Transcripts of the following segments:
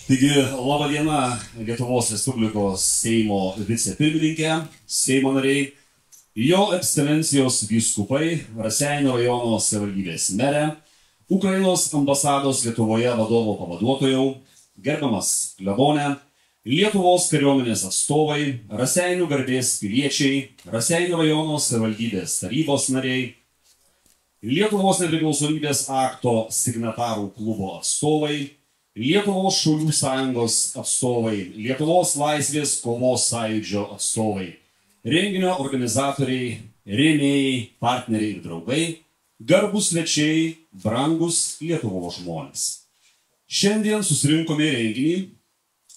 Taigi, laba diena Lietuvos Respublikos Seimo vicepirmininkė, Seimo nariai, jo ekscelencijos vyskupai, Raseinių rajono savivaldybės merė, Ukrainos ambasados Lietuvoje vadovo pavaduotojau, gerbiamas klebone, Lietuvos kariuomenės atstovai, Raseinių garbės piliečiai, Raseinių rajono savivaldybės tarybos nariai, Lietuvos nepriklausomybės akto signatarų klubo atstovai, Lietuvos Šaulių sąjungos atstovai, Lietuvos laisvės kovos sąjūdžio atstovai, renginio organizatoriai, rėmėjai, partneriai ir draugai, garbūs svečiai, brangus Lietuvos žmonės. Šiandien susirinkome renginį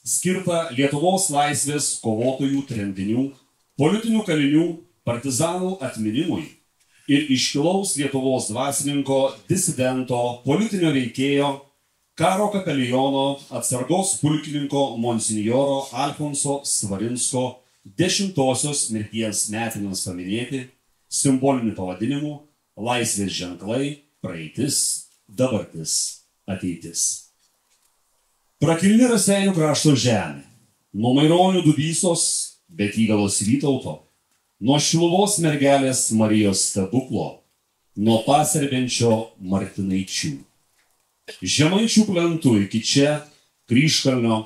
skirtą Lietuvos laisvės kovotojų tremtinių, politinių kalinių, partizanų atminimui ir iškilaus Lietuvos dvasininko, disidento, politinio veikėjo, karo kapeliono, atsargos pulkininko monsinjoro Alfonso Svarinsko 10-osios mirties metinėms paminėti simboliniu pavadinimu Laisvės ženklai, praeitis, dabartis, ateitis. Prakilni Raseinių krašto žemė, nuo Maironių Dubysos, Betygalos Vytauto, nuo Šiluvos mergelės Marijos stebuklo, nuo Paserbenčio Martinaičių. Žemaičių plentų iki čia, Kryžkalnio,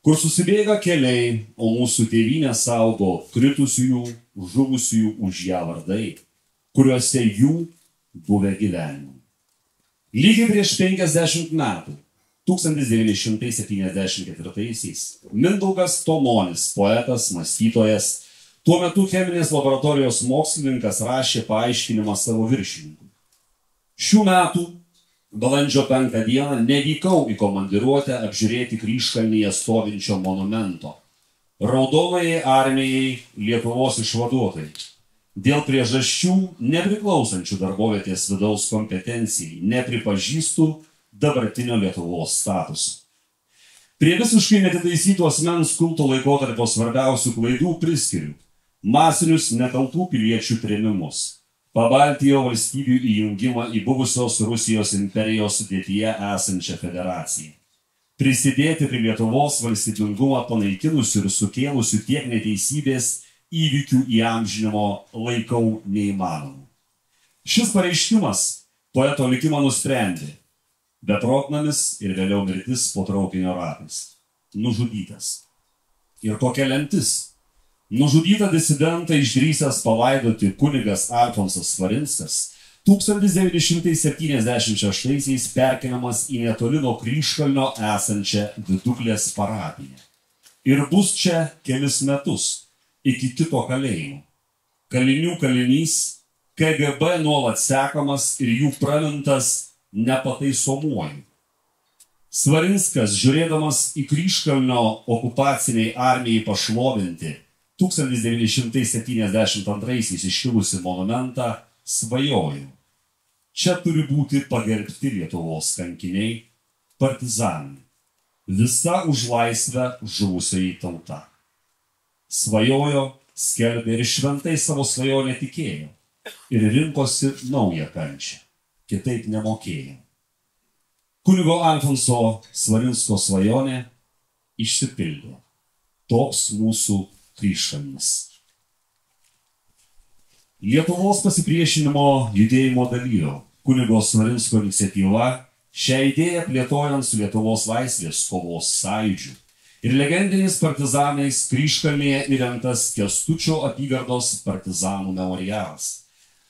kur susibėga keliai, o mūsų tėvynę saugo kritusiųjų, žuvusiųjų už ją vardai, kuriuose jų buvę gyvenimų. Lygiai prieš 50 metų, 1974-aisiais, Mindaugas Tomonis, poetas, mąstytojas, tuo metu cheminės laboratorijos mokslininkas rašė paaiškinimą savo viršininkui. Šių metų balandžio 5 dieną nevykau į komandiruotę apžiūrėti Kryžkalnyje stovinčio monumento Raudonajai armijai Lietuvos išvaduotojai. Dėl priežasčių nepriklausančių darbovietės vidaus kompetencijai nepripažįstu dabartinio Lietuvos statuso. Prie visiškai netitaisytų asmens kulto laikotarpio svarbiausių klaidų priskiriu masinius nekaltų piliečių trėmimus, Pabaltijo valstybių įjungimą į buvusios Rusijos imperijos sudėtyje esančią federaciją. Prisidėti prie Lietuvos valstybingumą panaikinusių ir sukėlusių tiek neteisybės įvykių įamžinimo laikau neįmanomu. Šis pareiškimas poeto likimą nusprendė. Beprotnamis ir vėliau mirtis po traukinio ratais. Nužudytas. Ir kokia lemtis? Nužudytą disidentą išdrįsęs palaidoti kunigas Alfonsas Svarinskas 1976-aisiais perkeliamas į netoli nuo Kryžkalnio esančią Viduklės parapiją. Ir bus čia kelis metus iki kito kalėjimo. Kalinių kalinys, KGB nuolat sekamas ir jų pramintas nepataisomuoju. Svarinskas, žiūrėdamas į Kryžkalnio okupaciniai armijai pašlovinti 1972-aisiais iškilusi monumentą, svajojo. Čia turi būti pagerbti Lietuvos kankiniai, partizanai, visa už laisvę žuvusioji tauta. Svajojo, skelbė ir šventai savo svajonę tikėjo ir rinkosi naują kančią, kitaip nemokėjo. Kunigo Alfonso Svarinsko svajonė išsipildė. Toks mūsų Kryžkalnis. Lietuvos pasipriešinimo judėjimo dalyvio kunigo Svarinsko iniciatyva šią idėją plėtojant su Lietuvos laisvės kovos sąjūdžiu ir legendiniais partizanais Kryžkalnyje įrengtas Kęstučio apygardos partizanų memorialas.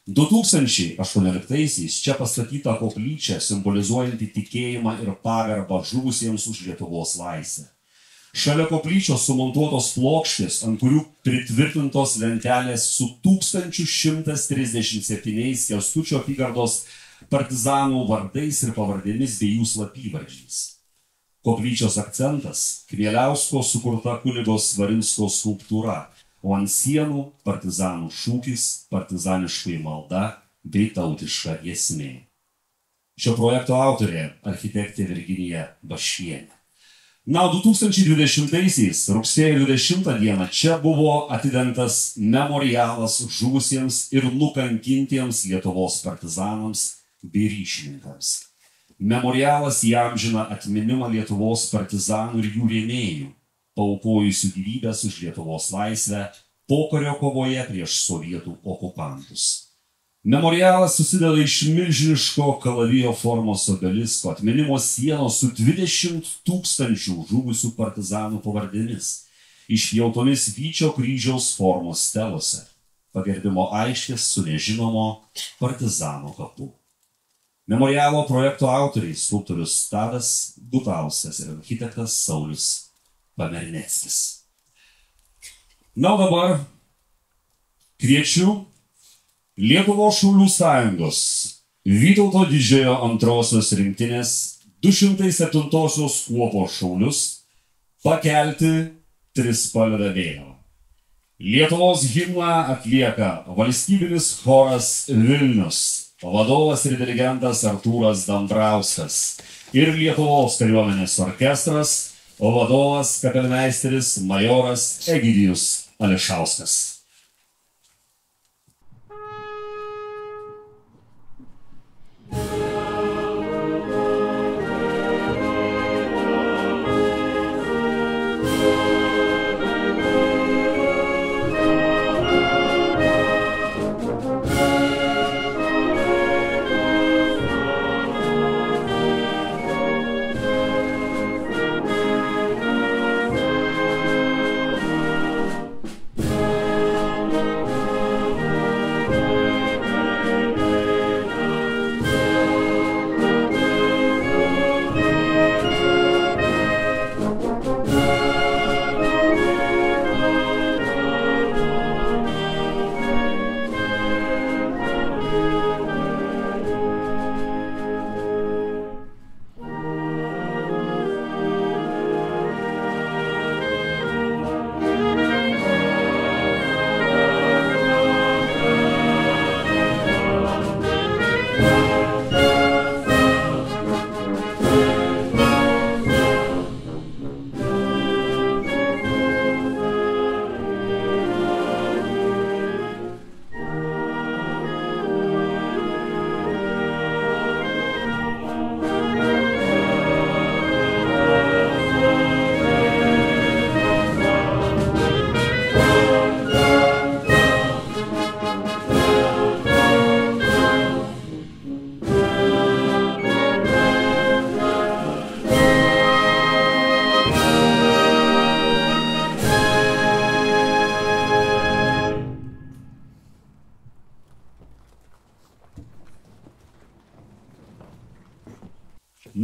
2018-aisiais čia pastatyta koplyčia simbolizuojanti tikėjimą ir pagarbą žuvusiems už Lietuvos laisvę. Šalia koplyčios sumontuotos plokštės, ant kurių pritvirtintos lentelės su 1137 Kęstučio apygardos partizanų vardais ir pavardėmis bei jų slapyvardžiais. Koplyčios akcentas – Kmieliausko sukurta kunigo Svarinsko skulptūra, o ant sienų partizanų šūkis, partizaniškai malda bei tautiška giesmė. Šio projekto autorė – architektė Virginija Baškienė. Na, 2020-aisiais, rugsėjo 20 dieną, čia buvo atidengtas memorialas žuvusiems ir nukankintiems Lietuvos partizanams bei ryšininkams. Memorialas įamžina atminimą Lietuvos partizanų ir jų rėmėjų, paaukojusių gyvybės už Lietuvos laisvę pokario kovoje prieš sovietų okupantus. Memorialas susideda iš milžiniško kalavijo formos obelisko atminimo sienos su 20 000 žuvusių partizanų pavardėmis, išpjautomis Vyčio kryžiaus formos stelose, pagerbimo aikštės su nežinomo partizano kapu. Memorialo projekto autoriai skulptorius Tadas Gutauskas ir architektas Saulius Pamerneckis. Na, o dabar kviečiu Lietuvos Šaulių sąjungos Vytauto Didžiojo antrosios rinktinės 207-osios kuopos šaulius pakelti trispalvę vėliavą. Lietuvos himną atlieka valstybinis choras Vilnius, vadovas ir dirigentas Artūras Dambrauskas ir Lietuvos kariuomenės orkestras, vadovas kapelmeisteris majoras Egidijus Ališauskas.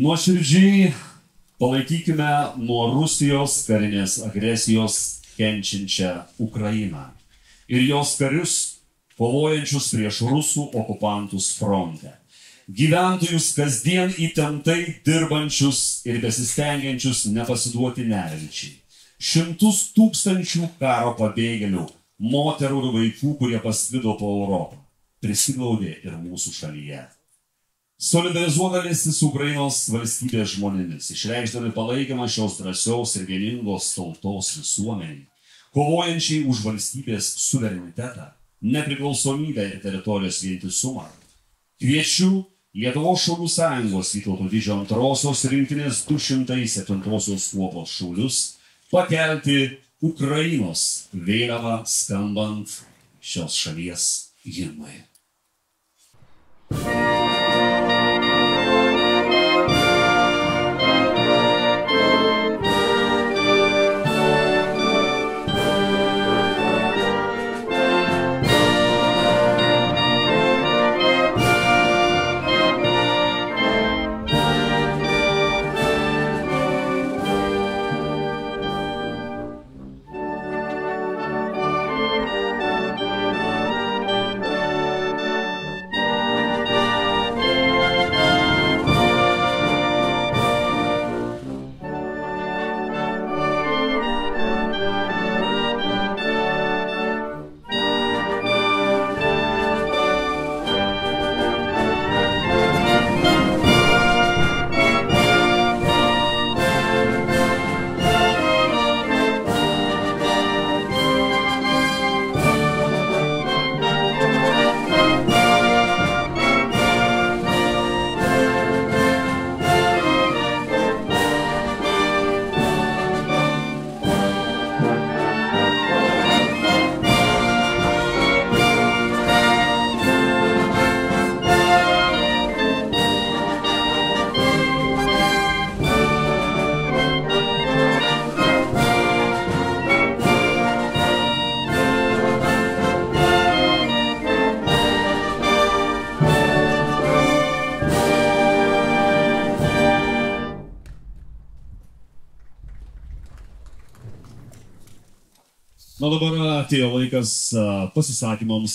Nuoširdžiai palaikykime nuo Rusijos karinės agresijos kenčiančią Ukrainą ir jos karius, kovojančius prieš rusų okupantus fronte. Gyventojus kasdien įtemptai dirbančius ir besistengiančius nepasiduoti nevilčiai. Šimtus tūkstančių karo pabėgėlių, moterų ir vaikų, kurie pasklido po Europą, prisiglaudė ir mūsų šalyje. Solidarizuodamiesi su Ukrainos valstybės žmonėmis, išreikšdami palaikymą šios drąsios ir vieningos tautos visuomeniai, kovojančiai už valstybės suverenitetą, nepriklausomybę ir teritorijos vientisumą, kviečiu Lietuvos Šaulių sąjungos Vytauto Didžiojo antrosios rinktinės 207-osios kuopos šaulius pakelti Ukrainos vėliavą skambant šios šalies himnui. Na dabar atėjo laikas pasisakymams,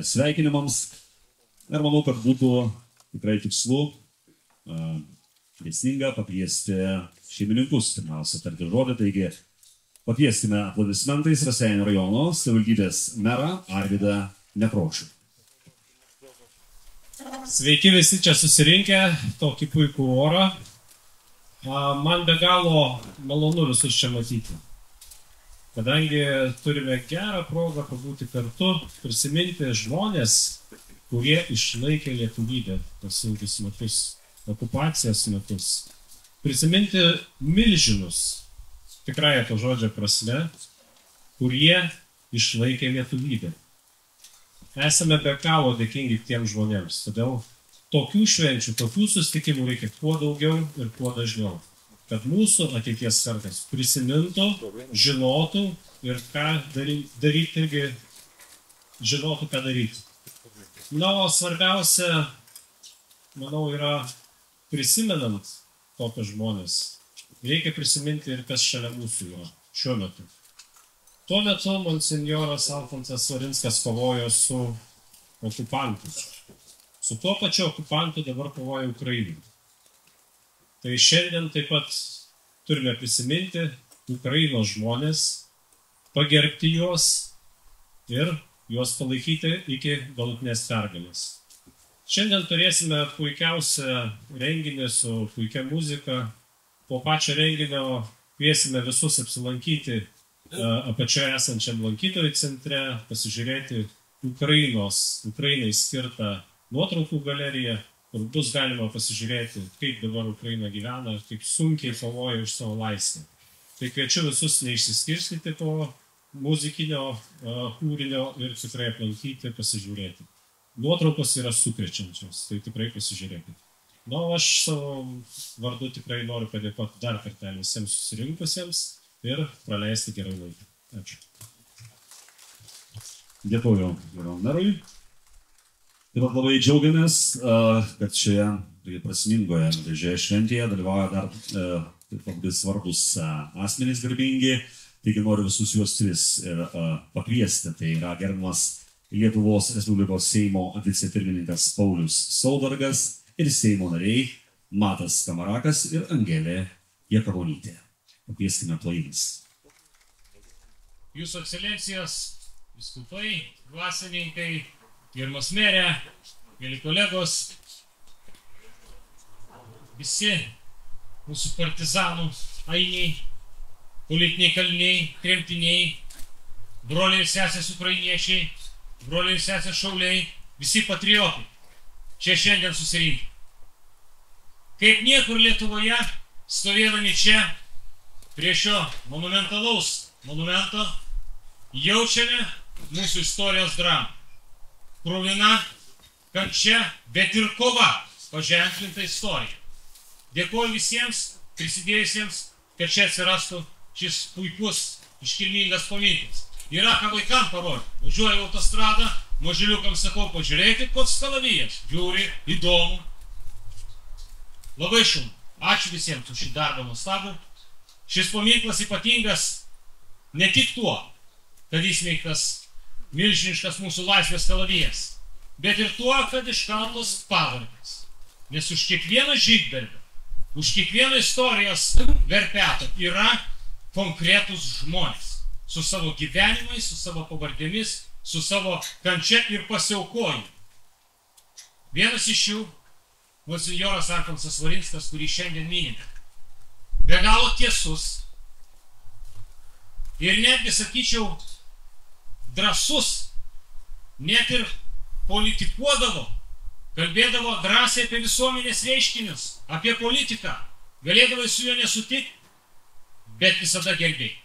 sveikinimams. Ir manau, kad būtų tikrai tikslu, teisinga pakviesti šeimininkus pirmiausia tarti žodį. Taigi pakvieskime aplodismentais Raseinių rajono savivaldybės merą Arvydą Nekrošių. Sveiki visi čia susirinkę, tokį puikų orą. Man be galo malonu visus čia matyti, kadangi turime gerą progą pabūti kartu, prisiminti žmonės, kurie išlaikė lietuvybę pas ilgus metus, okupacijos metus. Prisiminti milžinus, tikrąja to žodžio prasme, kurie išlaikė lietuvybę. Esame be galo dėkingi tiems žmonėms, todėl tokių švenčių, tokių susitikimų reikia kuo daugiau ir kuo dažniau, kad mūsų ateities kartas prisimintų, žinotų ir ką daryti irgi žinotų, ką daryti. Na, o svarbiausia, manau, yra prisimenant tokius žmonės. Reikia prisiminti ir kas šalia mūsų yra šiuo metu. Tuo metu monsinjoras Alfonsas Svarinskas kovojo su okupantu. Su tuo pačiu okupantu dabar kovoja Ukraina. Tai šiandien taip pat turime prisiminti Ukrainos žmonės, pagerbti juos ir juos palaikyti iki galutinės pergalės. Šiandien turėsime puikiausią renginį su puikia muzika. Po pačio renginio kviesime visus apsilankyti apačioje esančiam lankytojų centre, pasižiūrėti Ukrainai skirtą nuotraukų galeriją, kur bus galima pasižiūrėti, kaip dabar Ukraina gyvena, kaip sunkiai kovoja už savo laisvę. Tai kviečiu visus neišsiskirstyti po muzikinio kūrinio ir tikrai aplankyti, pasižiūrėti. Nuotraukos yra sukrečiančios, tai tikrai pasižiūrėkite. Na, aš savo vardu tikrai noriu padėkoti dar kartelį visiems susirinkusiems ir praleisti gerai laiką. Ačiū. Dėkoju merui. Taip pat labai džiaugiamės, kad šioje prasmingoje gražioje šventėje dalyvauja dar labai svarbus asmenys garbingi. Taigi noriu visus juos tris ir pakviesti. Tai yra gerbiamas Lietuvos Respublikos Seimo vicepirmininkas Paulius Saudargas ir Seimo nariai Matas Kamarakas ir Angelė Jakavonytė. Pakvieskime plojimais. Jūsų ekscelencijos, vyskupai, dvasininkai, gerbiamas merė, mėly kolegos, visi mūsų partizanų ainiai, politiniai kaliniai, tremtiniai, broliai ir sesės ukrainiečiai, broliai ir sesės šauliai, visi patriotai čia šiandien susirinkę. Kaip niekur Lietuvoje, stovėdami čia, prie šio monumentalaus monumento, jaučiame mūsų istorijos dramą. Kruvina, kančia, bet ir kova paženklinta istorija. Dėkoju visiems prisidėjusiems, kad čia atsirastų šis puikus, iškilmingas paminklas. Yra ką vaikam parodyti. Važiuoju autostradą, mažyliukams sakau, pažiūrėkit, koks kalavijas. Žiūri, įdomu. Labai šaunu. Ačiū visiems už šį darbą nuostabų. Šis paminklas ypatingas ne tik tuo, kad įsmeigtas milžiniškas mūsų laisvės kalavijas, bet ir tuo, kad iškaltos pavardės. Nes už kiekvieną žygdarbį, už kiekvieną istorijos verpetą yra konkretus žmonės. Su savo gyvenimais, su savo pavardėmis, su savo kančia ir pasiaukojimu. Vienas iš jų, monsinjoras Alfonsas Svarinskas, kurį šiandien minime, be galo tiesus ir netgi, sakyčiau, drąsus, net ir politikuodavo, kalbėdavo drąsiai apie visuomenės reiškinius, apie politiką, galėdavo su juo nesutikti, bet visada gerbėjai.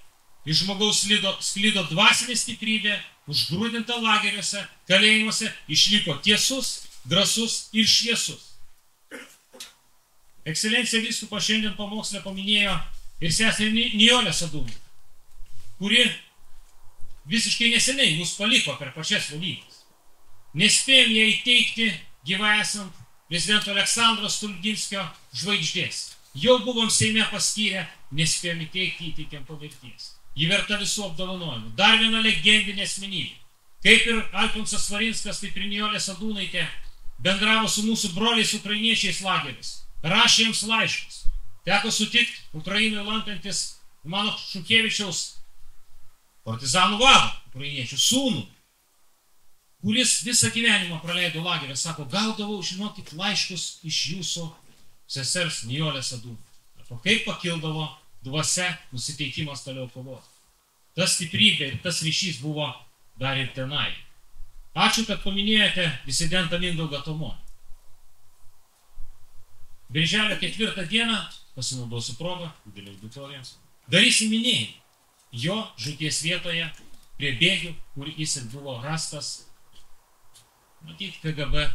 Iš žmogaus sklido dvasinė stiprybė, užgrūdinta lageriuose, kalėjimuose, išliko tiesus, drąsus ir šviesus. Ekscelencija vyskupas šiandien pamoksle paminėjo ir seserį Nijolę Sadūną, kuri visiškai neseniai mus paliko per pačias Velykas. Nespėjom ją įteikti gyvai esant prezidento Aleksandro Stulginskio žvaigždės. Jau buvom Seime paskyrę, nespėjom įteikti, įteikėm po mirties. ji verta visų apdovanojimų. Dar viena legendinė asmenybė. Kaip ir Alfonsas Svarinskas, taip ir Nijolė Sadūnaitė bendravo su mūsų broliais ukrainiečiais lageris. Rašė jiems laiškus. Teko sutikti Ukrainoje lankantis mano Šukevičiaus partizanų vado, ukrainiečių sūnų, kuris visą gyvenimą praleido lagerį. Sako, gaudavau, žinokit, laiškus iš jūsų sesers Nijolės Sadūnaitės. Kaip pakildavo dvasia, nusiteikimas toliau kovoti. Tas stiprybė ir tas ryšys buvo dar ir tenai. Ačiū, kad paminėjote disidentą Mindaugą Tomonį. Birželio 4 dieną, pasinaudosiu progą, didelė auditorija, darysim minėjimą jo žūties vietoje prie bėgių, kur jis ir buvo rastas, matyt, KGB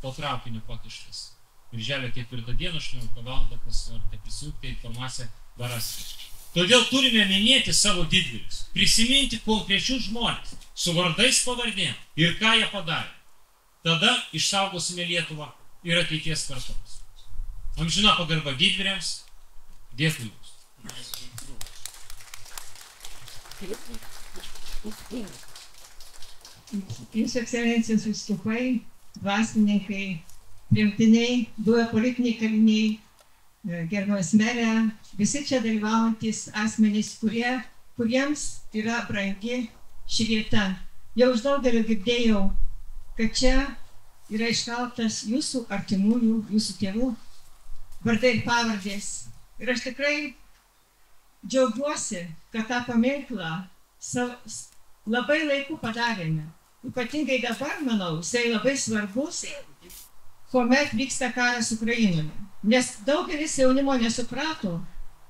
po traukiniu pakištas. Birželio 4 dieną, 18 val. Kas norite prisijungti, informaciją dar rasite. Todėl turime minėti savo didvyrius, prisiminti konkrečius žmonės su vardais pavardėm ir ką jie padarė. Tada išsaugosime Lietuvą ir ateities kartoms. Amžina pagarba didvyriams. Dėkui jums. Jūsų ekscelencijos vyskupai, dvasininkai, tremtiniai, buvę politiniai kaliniai, gerbiamas merė, visi čia dalyvaujantis asmenys, kuriems yra brangi ši vieta. Jau iš daugelio girdėjau, kad čia yra iškaltas jūsų artimųjų, jūsų tėvų vardai ir pavardės. Ir aš tikrai džiaugiuosi, kad tą paminklą labai laiku padarėme. Ypatingai dabar, manau, jisai labai svarbus, kuomet vyksta karas Ukrainoje. Nes daugelis jaunimo nesuprato,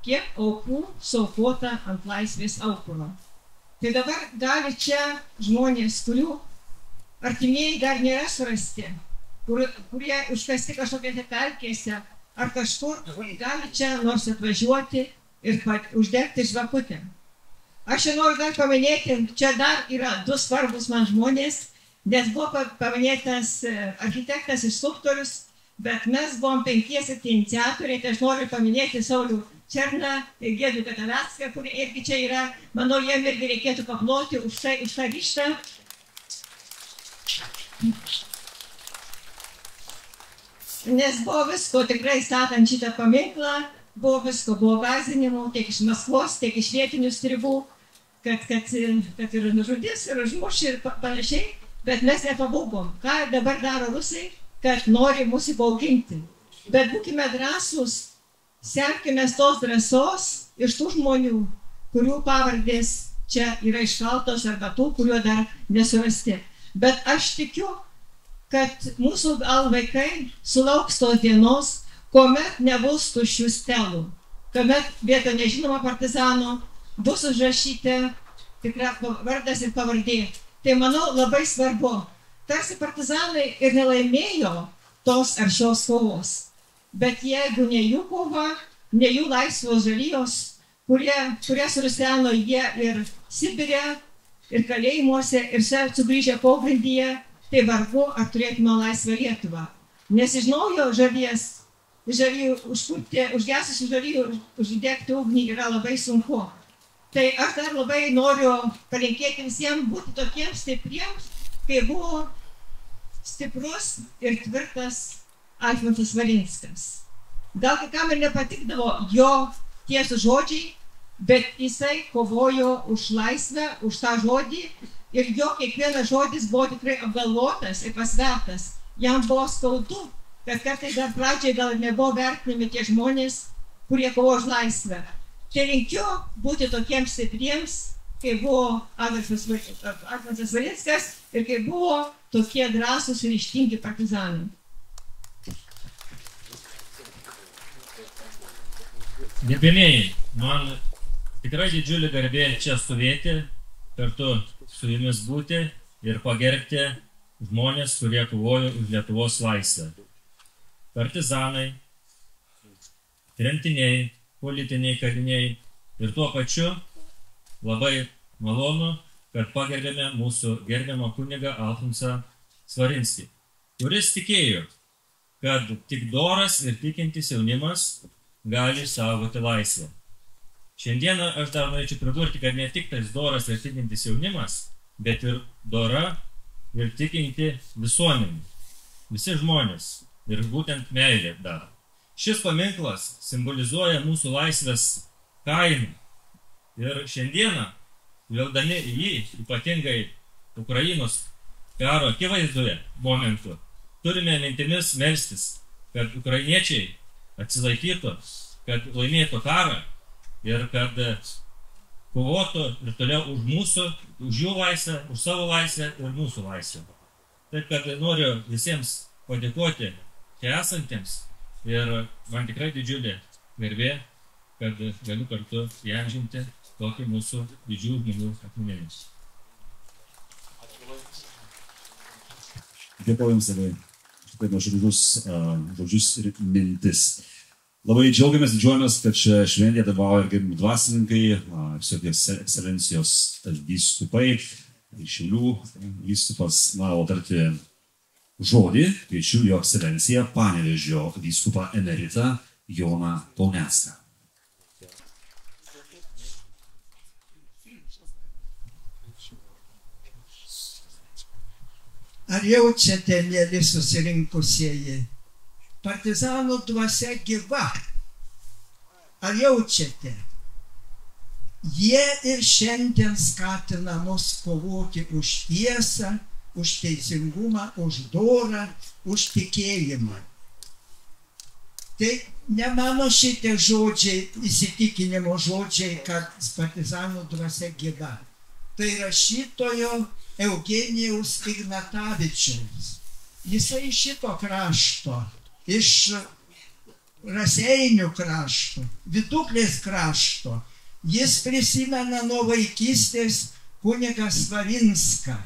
kiek aukų suaukota ant laisvės aukuro. Tai dabar gali čia žmonės, kurių artimieji dar nėra surasti, kurie užkasti kažkokiose pelkėse ar kažkur, gali čia nors atvažiuoti ir uždegti žvakutę. Aš čia noriu dar paminėti, čia dar yra du svarbus man žmonės, nes buvo paminėtas architektas ir skulptorius, bet mes buvom 5 iniciatoriai, tai aš noriu paminėti Saulių Černą ir Giedrių Katalecką, kurie irgi čia yra, manau, jiem irgi reikėtų paploti už tą ryžtą. Nes buvo visko tikrai statant šitą paminklą, buvo visko, buvo gąsdinimų tiek iš Maskvos, tiek iš vietinių stribų, kad ir nužudys, ir užmuš ir panašiai, bet mes nepabūgom. Ką dabar daro rusai, kad nori mūsų įbauginti. Bet būkime drąsūs, semkime tos drąsos iš tų žmonių, kurių pavardės čia yra iškaltos arba tų, kuriuo dar nesurasti. Bet aš tikiu, kad mūsų gal vaikai sulauks tos dienos, kuomet nebus tuščių stelų, kuomet vietoj nežinomo partizano bus užrašyti tikra vardas ir pavardė. Tai manau labai svarbu. Tarsi partizanai ir nelaimėjo tos ar šios kovos. Bet jeigu ne jų kova, ne jų laisvos žalijos, kurie suruseno jie ir Sibire, ir kalėjimuose, ir sugrįžę pogrindyje, tai vargu ar turėtume laisvą Lietuvą. Nes iš naujo užgesusių žalijų uždegti ugnį yra labai sunku. Tai aš dar labai noriu palinkėti visiems būti tokiems stipriems, kai buvo stiprus ir tvirtas Alfonsas Svarinskas. Gal kai kam ir nepatikdavo jo tiesų žodžiai, bet jisai kovojo už laisvę, už tą žodį ir jo kiekvienas žodis buvo tikrai apgalvotas ir pasvertas. Jam buvo skaudu, kad kartais dar pradžiai gal nebuvo vertinami tie žmonės, kurie kovojo už laisvę. Tai linkiu būti tokiems stipriems, kai buvo Alfonsas Svarinskas ir kai buvo tokie drąsūs ir ryžtingi partizanai. Gerbėmėjai, man tikrai didžiulė garbė čia stovėti, kartu su jumis būti ir pagerbti žmonės, kurie kovojo už Lietuvos laisvę. Partizanai, tremtiniai, politiniai kaliniai ir tuo pačiu labai malonu, kad pagerbėme mūsų gerbiamą kunigą Alfonsą Svarinskį, kuris tikėjo, kad tik doras ir tikintis jaunimas gali saugoti laisvę. Šiandieną aš dar norėčiau pridurti, kad ne tik tas doras ir tikintis jaunimas, bet ir dora ir tikinti visuomenė. Visi žmonės ir būtent meilė dar. Šis paminklas simbolizuoja mūsų laisvės kainą. Ir šiandieną, žvelgdami į jį, ypatingai Ukrainos karo akivaizdoje momentu, turime mintimis melstis, kad ukrainiečiai atsilaikytų, kad laimėtų karą ir kad kovotų ir toliau už mūsų, už jų laisvę, už savo laisvę ir mūsų laisvę. Taip kad noriu visiems padėkoti čia esantiems ir man tikrai didžiulė garbė, kad galiu kartu įamžinti tokį mūsų didžių žmonių atminimą. Dėkoju Jums labai žodžius ir mintis. Labai džiaugiamės, didžiuojamės, kad čia šventėje dalyvauja ir gerbiami dvasininkai, visokios ekscelencijos vyskupai, Šiaulių vyskupas, o tarti žodį, kviečiu jo ekscelenciją Panevėžio vyskupą emeritą Joną Kaunecką. Ar jaučiate, mėly susirinkusieji, partizanų dvasia gyva? Ar jaučiate? Jie ir šiandien skatina mus kovoti už tiesą, už teisingumą, už dorą, už tikėjimą. Tai ne mano šitie žodžiai, įsitikinimo žodžiai, kad partizanų dvasia gyva. Tai rašytojo Eugenijaus Ignatavičiaus. Jisai iš šito krašto, iš Raseinių krašto, Viduklės krašto, jis prisimena nuo vaikystės kunigą Svarinską.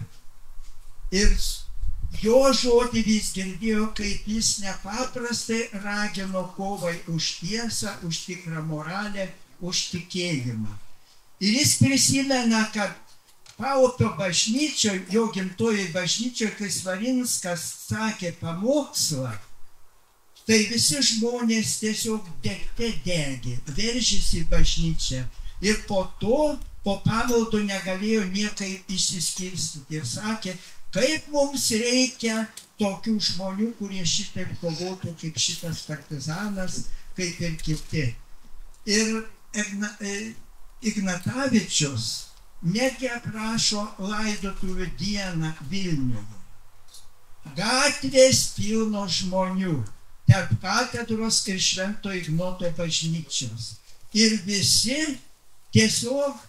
Ir jo žodį vis girdėjo, kaip jis nepaprastai ragino kovai už tiesą, už tikrą moralę, už tikėjimą. Ir jis prisimena, kad Paupio bažnyčioje, jo gimtojoje bažnyčioje, kai Svarinskas sakė pamokslą, tai visi žmonės tiesiog degte degė, veržėsi į bažnyčią. Ir po to, po pamaldų negalėjo niekaip išsiskirstyti. Ir sakė, kaip mums reikia tokių žmonių, kurie šitaip kovotų kaip šitas partizanas, kaip ir kiti. Ir Ignatavičius netgi aprašo laidotuvių dieną Vilniuje. Gatvės pilno žmonių, tarp katedros ir Švento Ignoto bažnyčios. Ir visi tiesiog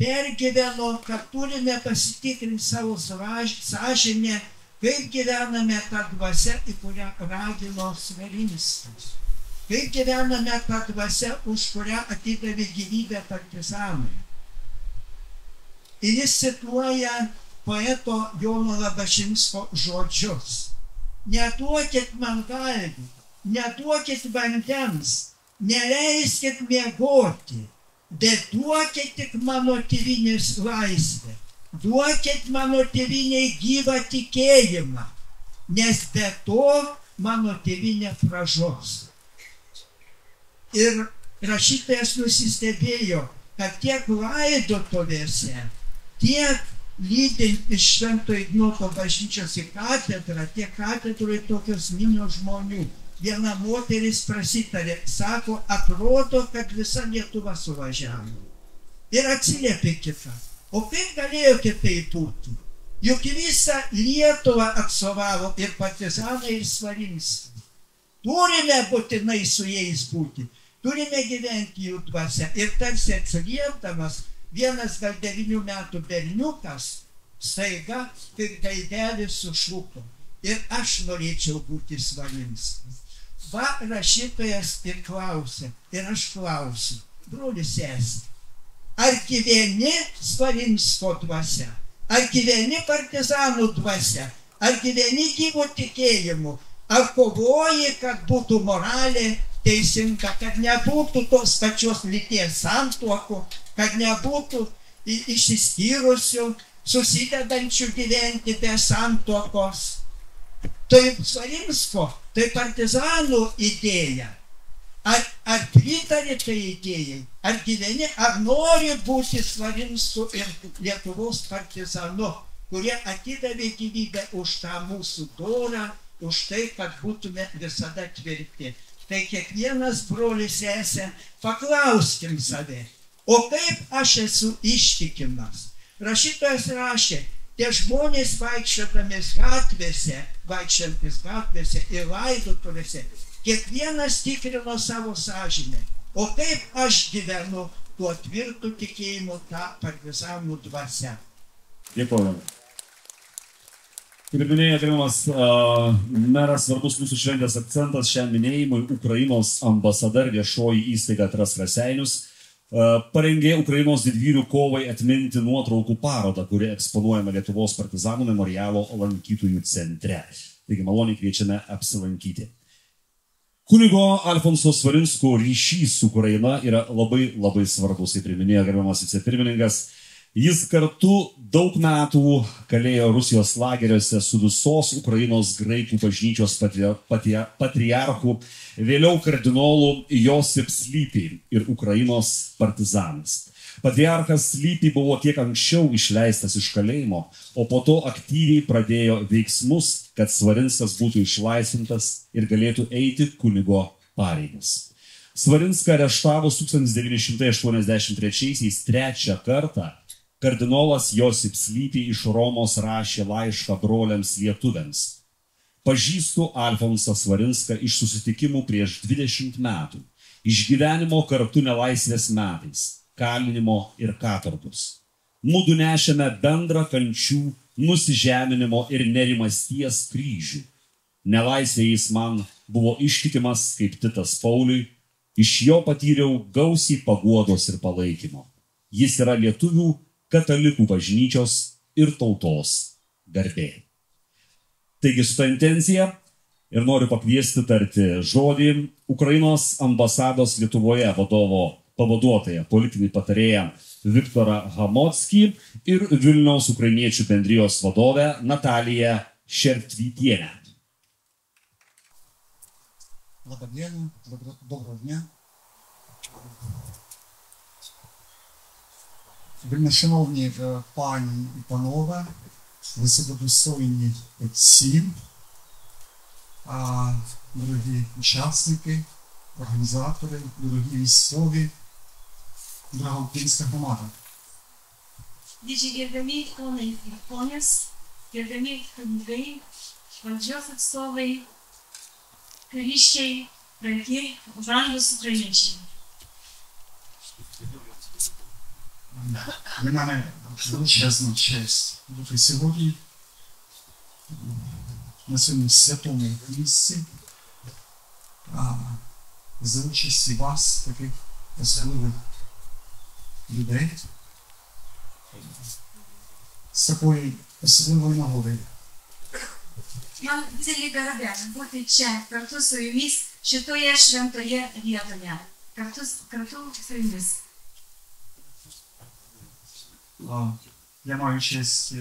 pergyveno, kad turime pasitikrinti savo sąžinę, kaip gyvename tą dvasią, į kurią ragino Svarinskas. Kaip gyvename tą dvasią, už kurią atidavė gyvybę partizanai. Ir jis cituoja poeto Jono Labašinsko žodžius. Neduokit man valgyti, neduokit vandens, neleiskit miegoti, bet duokit tik mano tėvynės laisvę, duokit mano tėvynei gyvą tikėjimą, nes be to mano tėvynė pražos. Ir rašytojas nusistebėjo, kad tiek laidotuvėse, tiek lydint iš Švento Ignoto bažnyčios į katedrą, tiek katedroje tokios minios žmonių. Viena moteris prasitarė, sako, atrodo, kad visa Lietuva suvažiavo. Ir atsiliepė kitą. O kaip galėjo kitaip būti? Juk visą Lietuvą atstovavo ir partizanai, ir Svarinskas. Turime būtinai su jais būti. Turime gyventi jų dvasia. Ir tarsi atsiliepdamas, vienas gal 9 metų berniukas staiga kaip gaidelis sušuko. Ir aš norėčiau būti Svarinskas. Va rašytojas ir klausė. Ir aš klausiu, brolis sesė, ar gyveni Svarinsko dvasia? Ar gyveni partizanų dvasia? Ar gyveni gyvo tikėjimu? Ar kovoji, kad būtų moralė teisinga, kad nebūtų tos pačios lyties santuokų, kad nebūtų išsiskyrusių, susidedančių gyventi be santuokos? Tai Svarinsko, tai partizanų idėja. ar pritarė tai idėjai, ar gyveni, ar nori būti Svarinsku ir Lietuvos partizanu, kurie atidavė gyvybę už tą mūsų dorą, už tai, kad būtume visada tvirti. Tai kiekvienas brolis sesė, paklauskim save, o kaip aš esu ištikimas? Rašytojas rašė, tie žmonės vaikščiodamis gatvėse ir laidotuvėse, kiekvienas tikrino savo sąžinę. O kaip aš gyvenu tuo tvirtu tikėjimu tą partizanų dvasia. Dėkuoju. Kaip minėjo gerbiamas meras, svarbus mūsų šventės akcentas šiam minėjimui Ukrainos ambasada ir viešoji įstaiga Atras Raseinius parengė Ukrainos didvyrių kovai atminti nuotraukų parodą, kuri eksponuojama Lietuvos partizanų memorialo lankytojų centre. Taigi maloniai kviečiame apsilankyti. Kunigo Alfonso Svarinsko ryšys su Ukraina yra labai svarbus, kaip minėjo gerbiamas vicepirmininkas. Jis kartu daug metų kalėjo Rusijos lageriuose su visos Ukrainos graikų bažnyčios patriarchų, vėliau kardinolų Josip Slypy ir Ukrainos partizanas. Patriarchas Slypy buvo kiek anksčiau išleistas iš kalėjimo, o po to aktyviai pradėjo veiksmus, kad Svarinskas būtų išlaisvintas ir galėtų eiti kunigo pareigas. Svarinską areštavus 1983-aisiais trečią kartą kardinolas Josip Slypy iš Romos rašė laišką broliams lietuviams. Pažįstu Alfonsą Svarinską iš susitikimų prieš 20 metų, iš gyvenimo kartu nelaisvės metais, kalinimo ir katorgos. Mudu nešėme bendrą kančių, nusižeminimo ir nerimasties kryžių. Nelaisvėje jis man buvo ištikimas kaip Titas Pauliui, iš jo patyriau gausiai paguodos ir palaikymo. Jis yra lietuvių katalikų bažnyčios ir tautos garbė. Taigi su ta intencija ir noriu pakviesti tarti žodį Ukrainos ambasados Lietuvoje vadovo pavaduotoją, politinį patarėją Viktorą Hamockį ir Vilniaus ukrainiečių bendrijos vadovę Nataliją Šertvytienę. Labadiena, доброго дня. Вельмишановні пані і панове, високодостойні отці, дорогі учасники, організатори, дорогі військові, дорога українська громада. Gerbiami ponai ir ponios, gerbiami kunigai, valdžios atstovai, kariščiai, brangiai, brangūs ukrainiečiai. Для мене величезна честь бути сьогодні на цьому святому місці за участі вас, таких особливих людей, з такої особливої нагоди. Man didelė garbė būti čia kartu su jumis šitoje šventoje vietoje, kartu su jumis. Я маю честь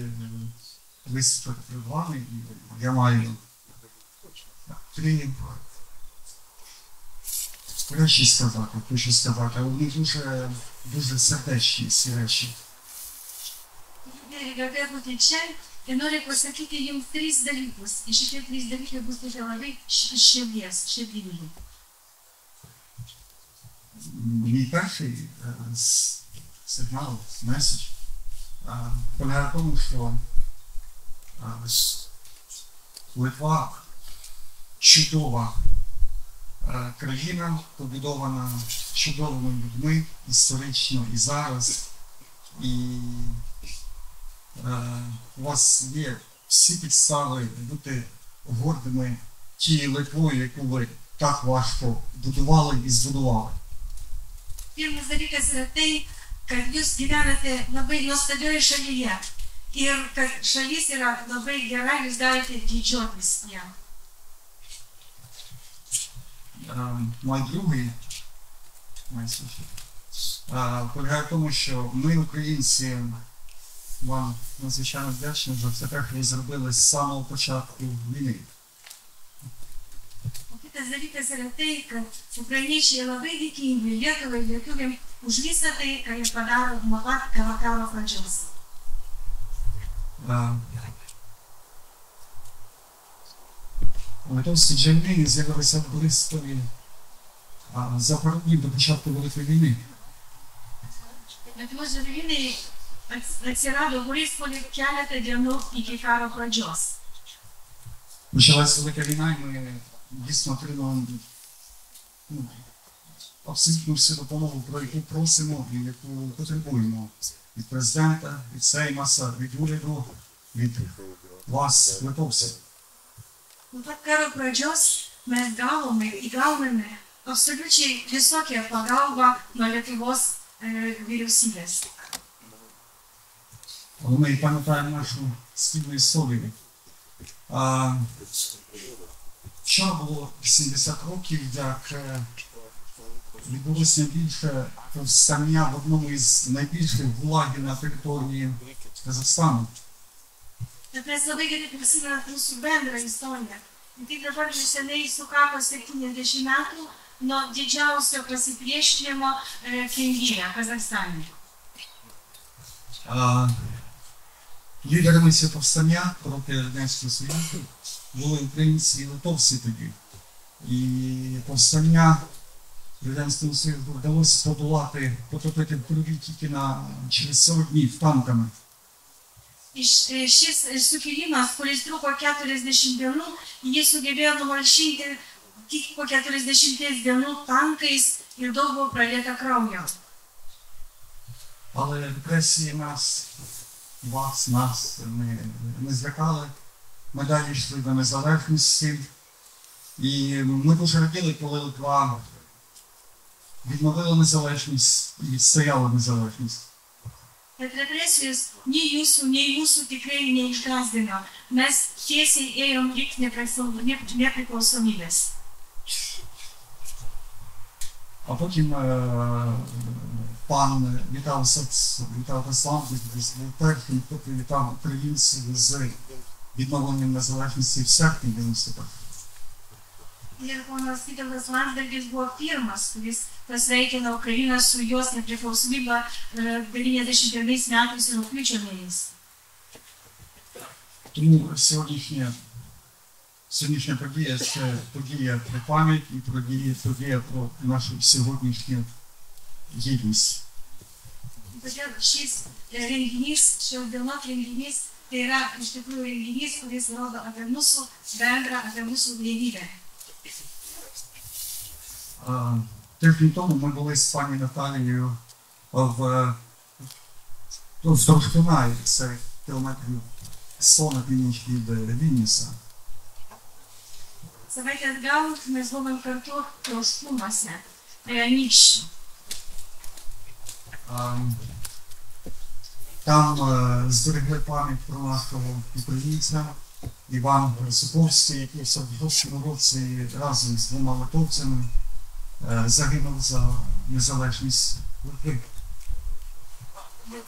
виступити перед вами, і я маю три речі сказати, хочу сказати, але вони дуже сердечні ці речі. Didelė garbė būti čia ir noriu pasakyti jums tris dalykus. Ir šitie trys dalykai bus tokie labai iš širdies, širdingi. Мій перший сигнал, меседж, полягає в тому, що Литва чудова країна, побудована чудовими людьми, історично і зараз. І у вас є всі підстави бути гордими тією Литвою, яку ви так важко будували і збудували. Pirmas dalykas yra tai, kad jūs gyvenate labai nuostabioje šalyje ir kad šalis yra labai gera, jūs galite didžiuotis ją. Мой другий меседж полягає в тому, що ми, українці, вам надзвичайно вдячні за все те, що ви зробили з самого початку війни. O kitas Svarbiausias dalykas yra tai, kad ukrainiečiai labai dėkingi Lietuvai, lietuviam už visą tai, ką jie padaro nuo pat karo pradžios. Литовські джавеліни з'явилися в Борисполі за пару днів до початку Великої війни. Lietuvos žavelinai atsirado Borispolio keletą dienų iki karo pradžios. Почалась Велика війна, і ми дійсно отримали абсолютно всю допомогу, про яку просимо і яку потребуємо від президента, від Сеймаса, від уряду, від вас, литовців. Nuo pat karo pradžios mes įgauname absoliučiai visokią pagalbą nuo Lietuvos vyriausybės. Але ми пам'ятаємо нашу спільну історію. Вчора було 70 років, як відбулося найбільше повстання в одному із найбільших гулагів на території Казахстану. Bet mes labai gerai prisimenam mūsų bendrą istoriją. Ir tik dabar neseniai sukako 70 metų nuo didžiausio pasipriešinimo Kirgizije, Kazachstane. Лідерами цього повстання проти Радянського Союзу були українці і литовці тоді. І повстання Радянському Союзу вдалося подолати, потопити в крові тільки через 40 днів танками. Šis sukilimas, kuris truko 40 dienų, jis sugebėjo numalšinti tik po 40 dienų tankais ir daug buvo pralieta kraujo. Але репресії нас не злякали. Ми далі йшли до незалежності. І ми дуже раділи, коли Литва відновила незалежність і відстояла незалежність. Bet represijos nei jūsų tikrai neišgąsdino. Mes tiesiai ėjom link nepriklausomybės. А потім пан Вітал Каслан був першим, хто привітав українців з відновленням незалежності в серпні 91-го. Ir ponas Vytautas Landsbergis buvo pirmas, kuris pasveikino Ukrainą su jos nepriklausomybe 91 metais rugpjūčio mėnesį. Тому сьогоднішня подія – це подія про пам'ять і подія про нашу сьогоднішню єдність. Todėl šis renginys, šios dienos renginys, tai yra iš tikrųjų renginys, kuris rodo apie mūsų bendrą, apie mūsų vienybę. Тиждень тому ми були з пані Наталією в Довжинаї, це кілометрів 100 на північ від Вільнюса. Savaitę atgal mes buvome kartu Troškūnuose, tai Anykščių. Там зберегли пам'ять про нашого українця Івана Росиповського, який в 42-му році разом з двома литовцями загинув за незалежність Литви.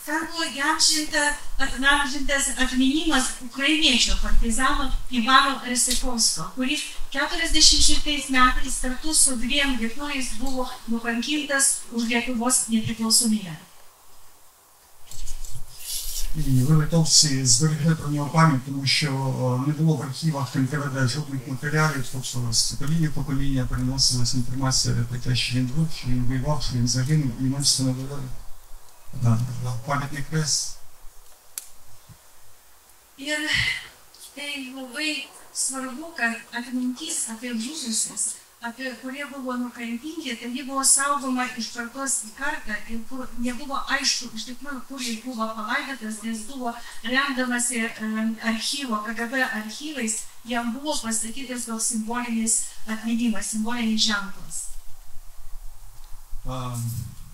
Ten buvo įamžintas atminimas ukrainiečio partizano Ivano Rasikovskio, kuris 46 metais kartu su dviem lietuviais buvo nukankintas už Lietuvos nepriklausomybę. І ви, литовці, зберегли про нього пам'ять, тому що не було в архівах НКВД жодних матеріалів, тобто з покоління в покоління переносилася інформація про те, що він був, що він воював, що він загинув, і ми встановили пам'ятний хрест. Ir tai labai svarbu, kad atmintis apie žuvusius, apie kurie buvo nukankinti, tai ji buvo saugoma iš kartos į kartą ir kur nebuvo aišku, iš tikrųjų, kur jis buvo palaidotas, nes buvo remdamasi archyvo, KGB archyvais, jam buvo pastatytas gal simbolinis atminimas, simbolinis ženklas.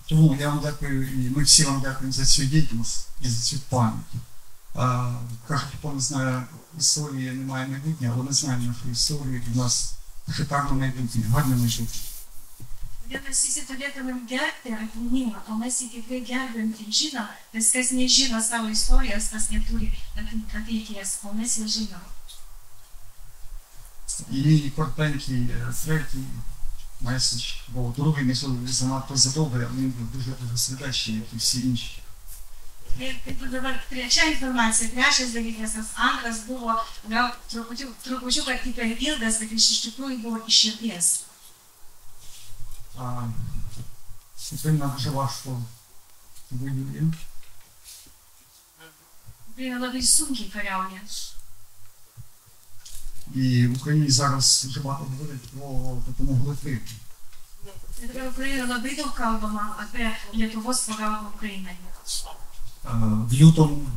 Тому я вам дякую, і ми всі вам дякуємо за цю єдність і за цю пам'ять. Кажуть, хто не знає історії, немає майбутнього, але ми знаємо нашу історію, і в нас шикарне майбутнє, гарне майбутнє. Todėl mes visi turėtumėm gerbti atminimą, o mes jį tikrai gerbėm ir žinom, nes kas nežino savo istorijos, tas neturi ateities, o mes ją žinom. І коротенький, третій меседж, бо другий не занадто задовгий, але він був дуже слідчий, як і всі інші. Ir dabar trečia informacija, trečias dalykas, nes antras buvo gal trupučiuką kaip per ilgas, bet iš tikrųjų buvo iš širdies. Україна дуже важко воює. Ukraina labai sunkiai kariauja. І в Україні зараз дуже багато говорять про допомогу Литви. Ir dabar Ukraina labai daug kalbama apie Lietuvos pagalbą Ukrainai. В лютому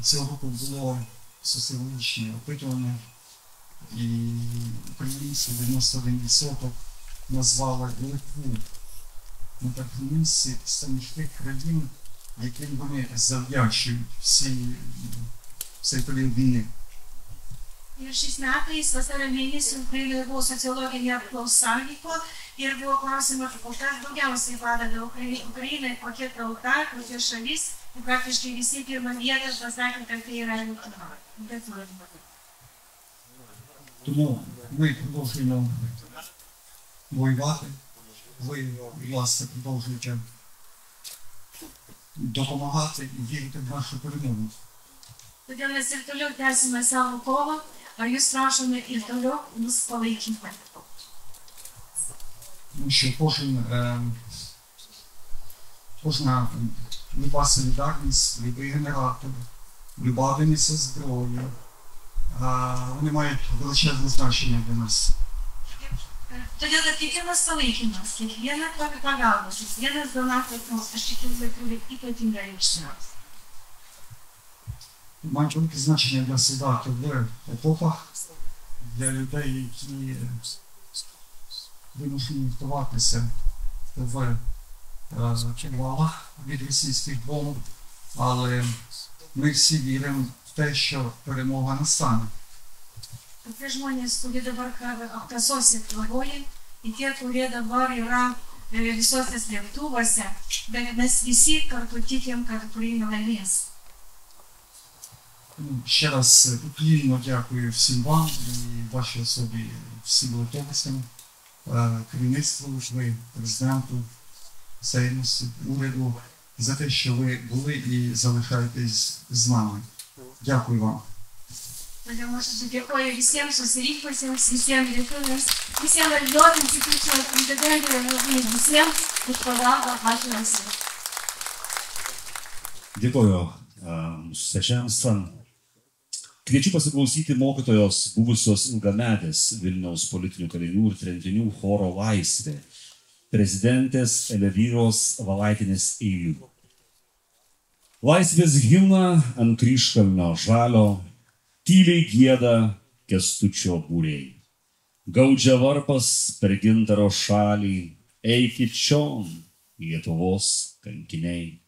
цього року було соціологічне опитування, і українці 91% назвали Литву на першому місці серед тих країн, яким вони завдячують всій період війни. Ir šiais metais vasario mėnesį Ukrainoje buvo sociologinė apklausa vyko ir buvo klausimas, kas daugiausiai padeda Ukrainai, kokia tauta, kokia šalis. Ir praktiškai visi pirmą vietą pasakė, kad tai yra Lietuva. Тому ми продовжуємо воювати, ви, власне, продовжуєте допомагати і вірити в нашу перемогу. Todėl mes ir toliau tęsime savo kovą, o jūs prašome ir toliau mus palaikyti. Тому що кожна люба солідарність, любий генератор, люба одиниця зброї, вони мають величезне значення для нас. Todėl kad kiekvienas palaikymas, kiekviena pagalba, kiekvienas donatas mums iš tikrųjų turi ypatingą reikšmę. Мають велике значення для солдатів в окопах, для людей, які вимушені ховатися в підвалах від російських бомб, але ми всі віримо в те, що перемога настане. Tie žmonės, kurie dabar apkasuose kovoja, ir tie, kurie dabar yra visuose slėptuvuose, bet mes visi kartu tikim, kad Ukraina laimės. Ще раз уклінно дякую всім вам і вашій особі, всім литовцям, керівництву, президенту, Сейму, уряду, за те, що ви були і залишаєтесь з нами. Дякую вам. Todėl aš dėkoju visiems susirinkusiems, visiems lietuviams, visiems valdžiotėms, įkričiau prezidentui ir visiems už pagalbą. Ačiū visiems. Dėkoju mūsų svečiams. Kviečiu pasiklausyti mokytojos buvusios ilgametės Vilniaus politinių kalinių ir tremtinių choro Laisvė, prezidentės Elvyros Valaitinės eilių. Laisvės himną ant kryžkalnio žalio tyliai gieda Kęstučio būriai. Gaudžia varpas per gintaro šalį, eikit čion, Lietuvos kankiniai.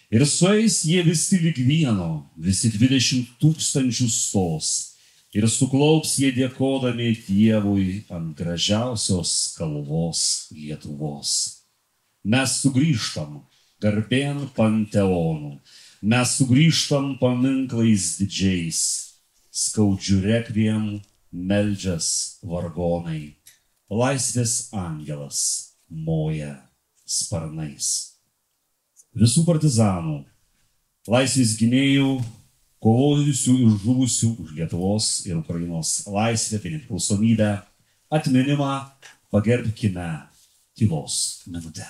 Ir sueis jie visi lyg vieno, visi 20 000 stos. Ir suklaups jie dėkodami Dievui ant gražiausios kalvos Lietuvos. Mes sugrįžtam garbėn panteonų, mes sugrįžtam paminklais didžiais. Skaudžių rekviem meldžias vargonai, laisvės angelas moja sparnais. Visų partizanų, laisvės gynėjų, kovojusių ir žuvusių už Lietuvos ir Ukrainos laisvę bei nepriklausomybę atminimą pagerbkime tylos minutę.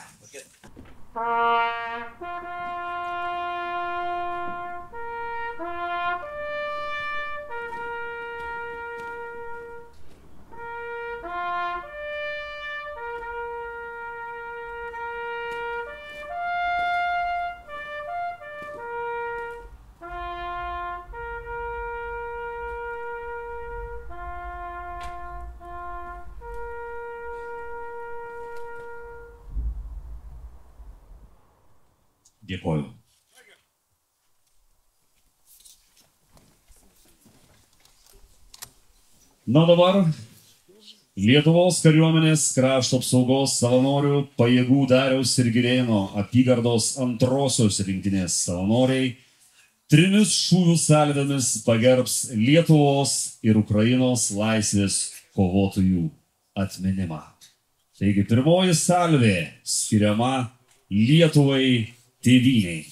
Dėkoju. Na dabar Lietuvos kariuomenės krašto apsaugos savanorių pajėgų Dariaus ir Girėno apygardos antrosios rinktinės savanoriai 3 šūvių salvėmis pagerbs Lietuvos ir Ukrainos laisvės kovotojų atminimą. Taigi pirmoji salvė skiriama Lietuvai tėvynei.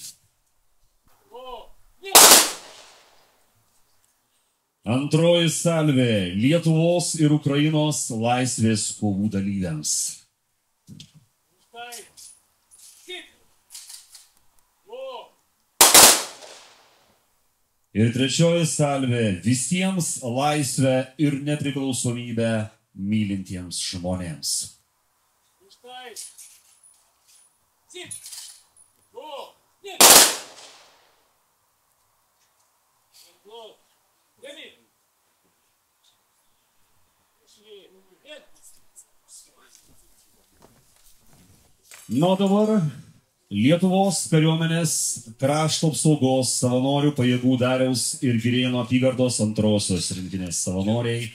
Antroji salvė Lietuvos ir Ukrainos laisvės kovų dalyviams. Ir trečioji salvė visiems laisvę ir nepriklausomybę mylintiems žmonėms. Na dabar Lietuvos kariuomenės krašto apsaugos savanorių pajėgų Dariaus ir Girėno apygardos antrosios rinktinės savanoriai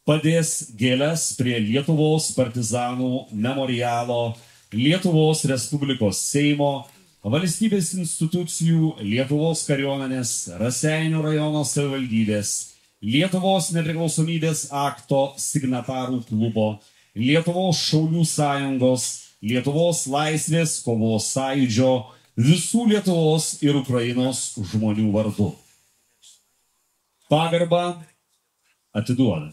padės gėles prie Lietuvos partizanų memorialo, Lietuvos Respublikos Seimo, valstybės institucijų, Lietuvos kariuomenės, Raseinių rajono savivaldybės, Lietuvos nepriklausomybės akto signatarų klubo, Lietuvos šaulių sąjungos, Lietuvos laisvės kovos sąjūdžio, visų Lietuvos ir Ukrainos žmonių vardu. Pagarbą atiduoda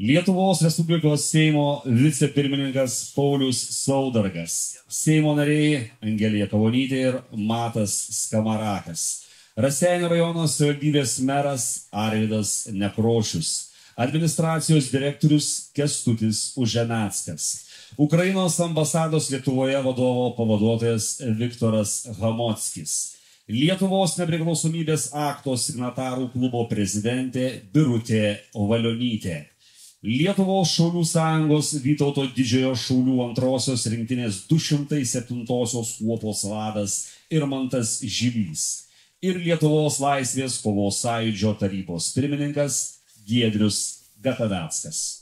Lietuvos Respublikos Seimo vicepirmininkas Paulius Saudargas, Seimo nariai Angelija Kavonytė ir Matas Skamarakas, Raseinių rajono savivaldybės meras Arvydas Nekrošius, administracijos direktorius Kęstutis Užemeckas, Ukrainos ambasados Lietuvoje vadovo pavaduotojas Viktoras Hamockis, Lietuvos nepriklausomybės akto signatarų klubo prezidentė Birutė Valionytė, Lietuvos šaulių sąjungos Vytauto Didžiojo šaulių antrosios rinktinės 207-osios kuopos vadas Irmantas Žilys ir Lietuvos laisvės kovos sąjūdžio tarybos pirmininkas Giedrius Gataveckas.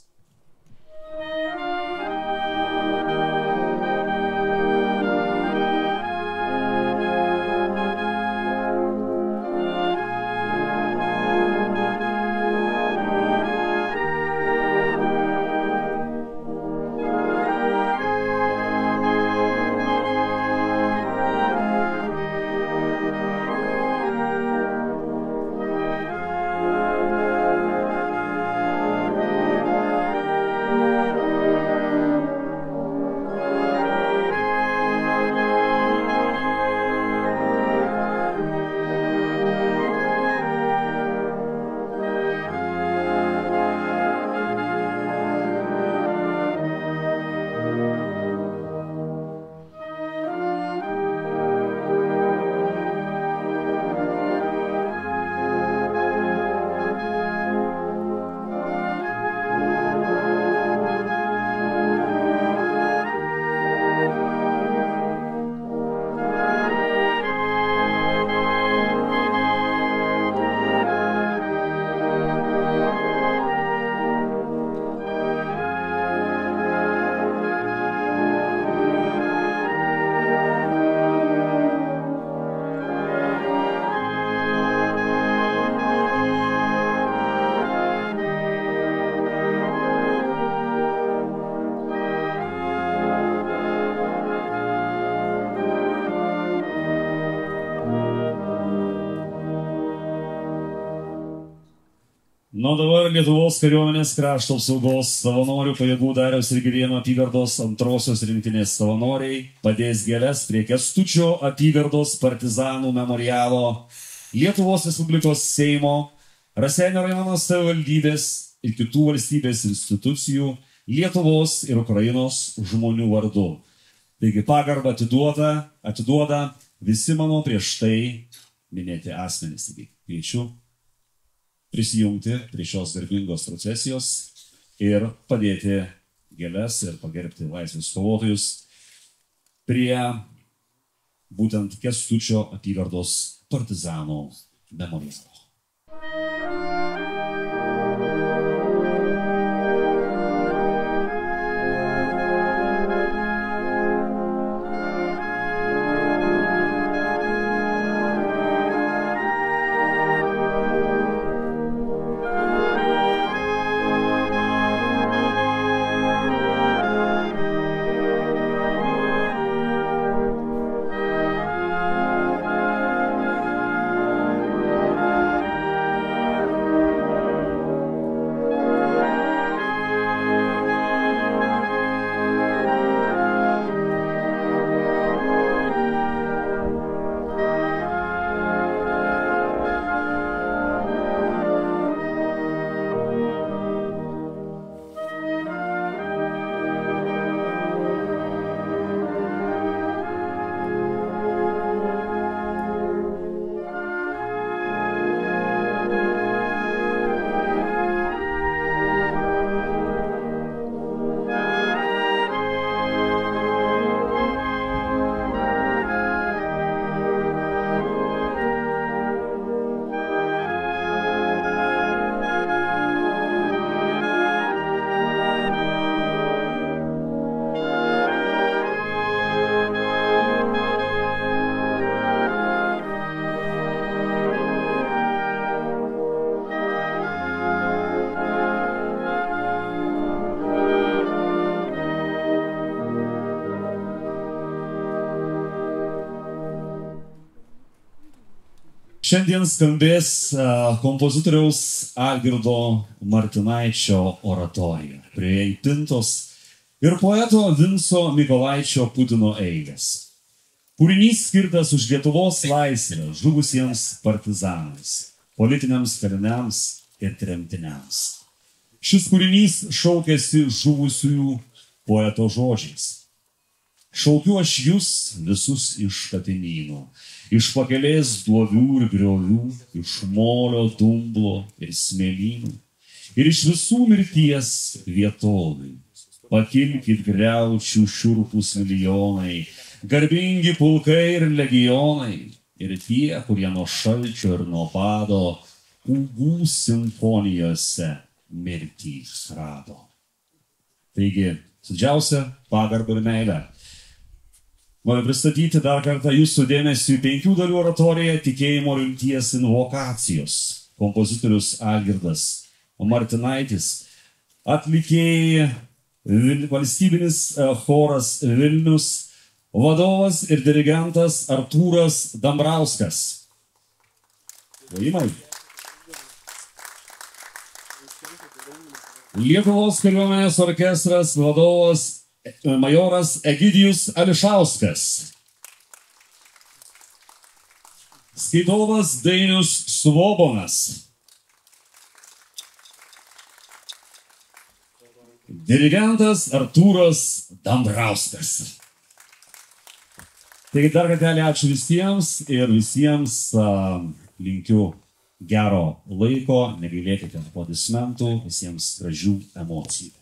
Nuo dabar Lietuvos kariuomenės krašto apsaugos savanorių pajėgų Dariaus ir Girėno apygardos antrosios rinktinės savanoriai padės gėles prie Kęstučio apygardos partizanų memorialo, Lietuvos Respublikos Seimo, Raseinių rajono savivaldybės ir kitų valstybės institucijų, Lietuvos ir Ukrainos žmonių vardu. Taigi pagarbą atiduoda visi mano prieš tai minėti asmenys. Taigi kviečiu prisijungti prie šios garbingos procesijos ir padėti gėles ir pagerbti laisvės kovotojus prie būtent Kęstučio apygardos partizanų memorialo. Šiandien skambės kompozitoriaus Algirdo Martinaičio oratorija, prie jai įpintos ir poeto Vinco Mykolaičio Putino eilės. Kūrinys skirtas už Lietuvos laisvę žuvusiems partizanams, politiniams kariniams ir tremtiniams. Šis kūrinys šaukėsi žuvusiųjų poeto žodžiais. Šaukiu aš jūs visus iš kapinynų, iš pakelės duobių ir griovių, iš molio, dumblo ir smėlynų, ir iš visų mirties vietovių. Pakilkit griaučių šiurpus milijonai, garbingi pulkai ir legionai, ir tie, kurie nuo šalčio ir nuo bado ūgų simfonijose mirtį rado. Taigi, su didžiausia pagarba ir meile noriu pristatyti dar kartą jūsų dėmesiu 5 dalių oratoriją Tikėjimo rimties invokacijos. Kompozitorius Algirdas Martinaitis, atlikėjai valstybinis choras Vilnius, vadovas ir dirigentas Artūras Dambrauskas. Plojimai. Lietuvos kariuomenės orkestras, vadovas majoras Egidijus Ališauskas. Skaitovas Dainius Svobonas. Dirigentas Artūras Dambrauskas. Taigi dar kartelį ačiū visiems ir visiems linkiu gero laiko, negailėkite aplodismentų, visiems gražių emocijų.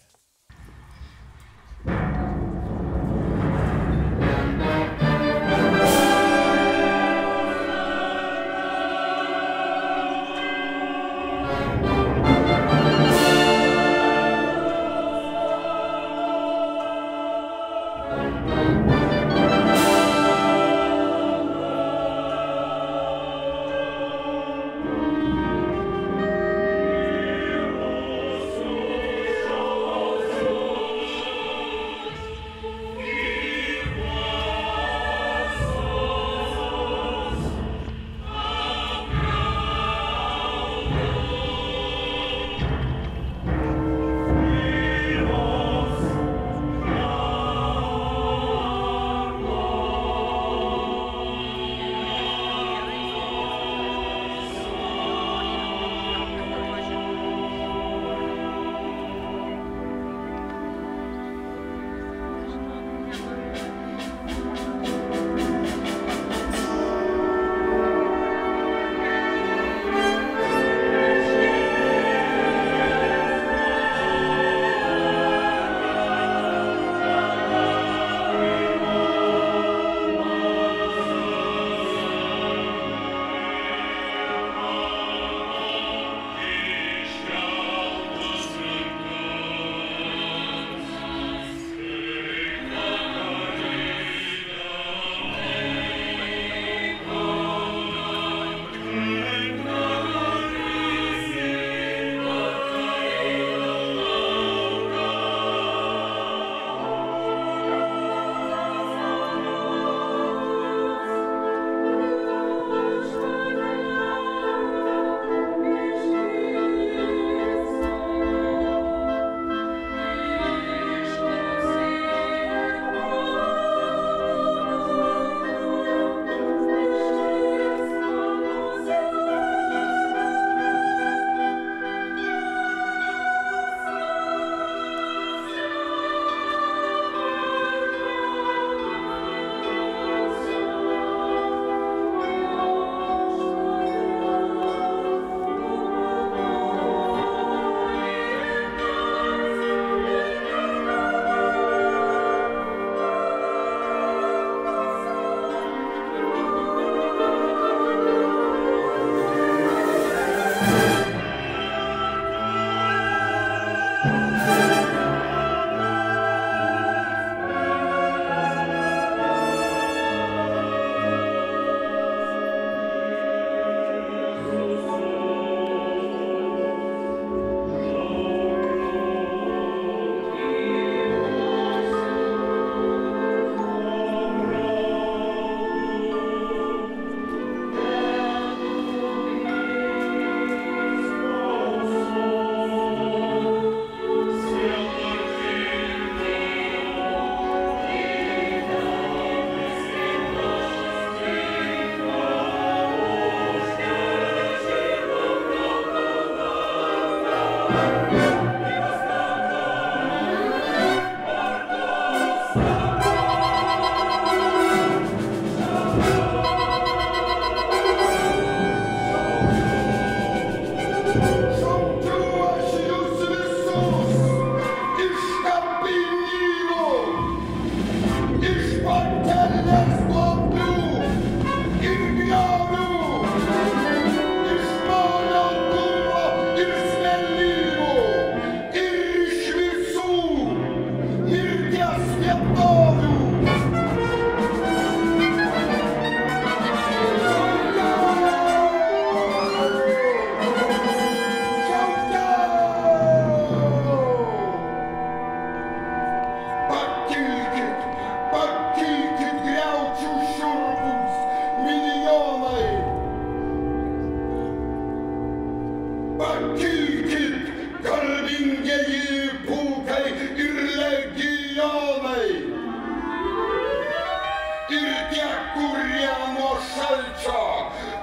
ir tie, kurie nuo šalčio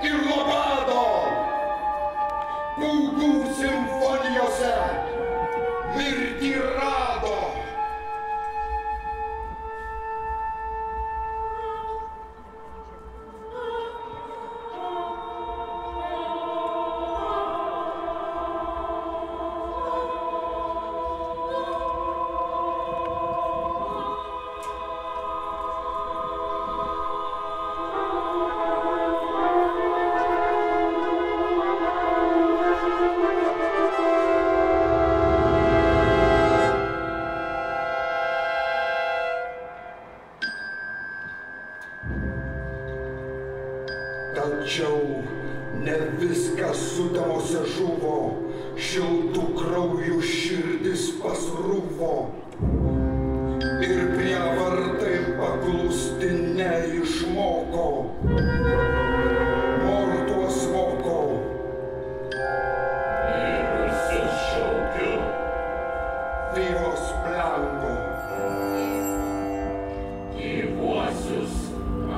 ir nuo bado būdų simfonijose mirtį rado. Tačiau ne viskas sutemose žuvo, šiltų kraujų širdis pasrūvo. Ir prievartai paklusti neišmoko, mortos moko. Mirusius šaukiu, vivos blanko, gyvuosius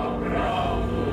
abraudu.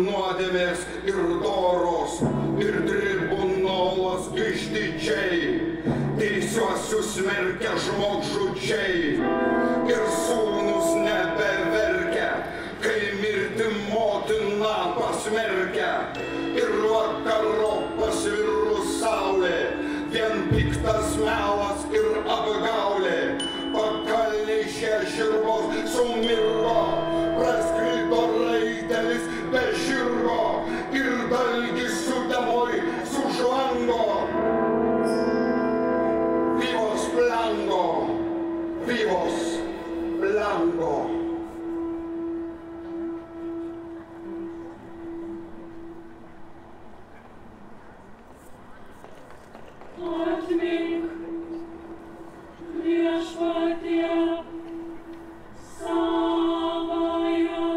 nuodėmės, ir doros, ir tribunolas išdidžiai, teisiuosius smerkia žmogžudžiai, ir sūnus nebeverkia, kai mirti motina pasmerkia, ir vakarop pasvirus saulė, vien piktas melas ir apgaulė, pakalniai šie žirgos sumirgo, praskrido raitelis be žirgo ir dalgis sutemoj sužvango. Vivos blanco, vivos blanco. Atmink, Viešpatie, savąją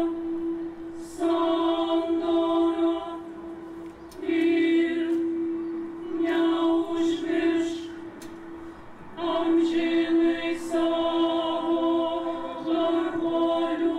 sandorą ir neužmiršk amžinai savo varguolių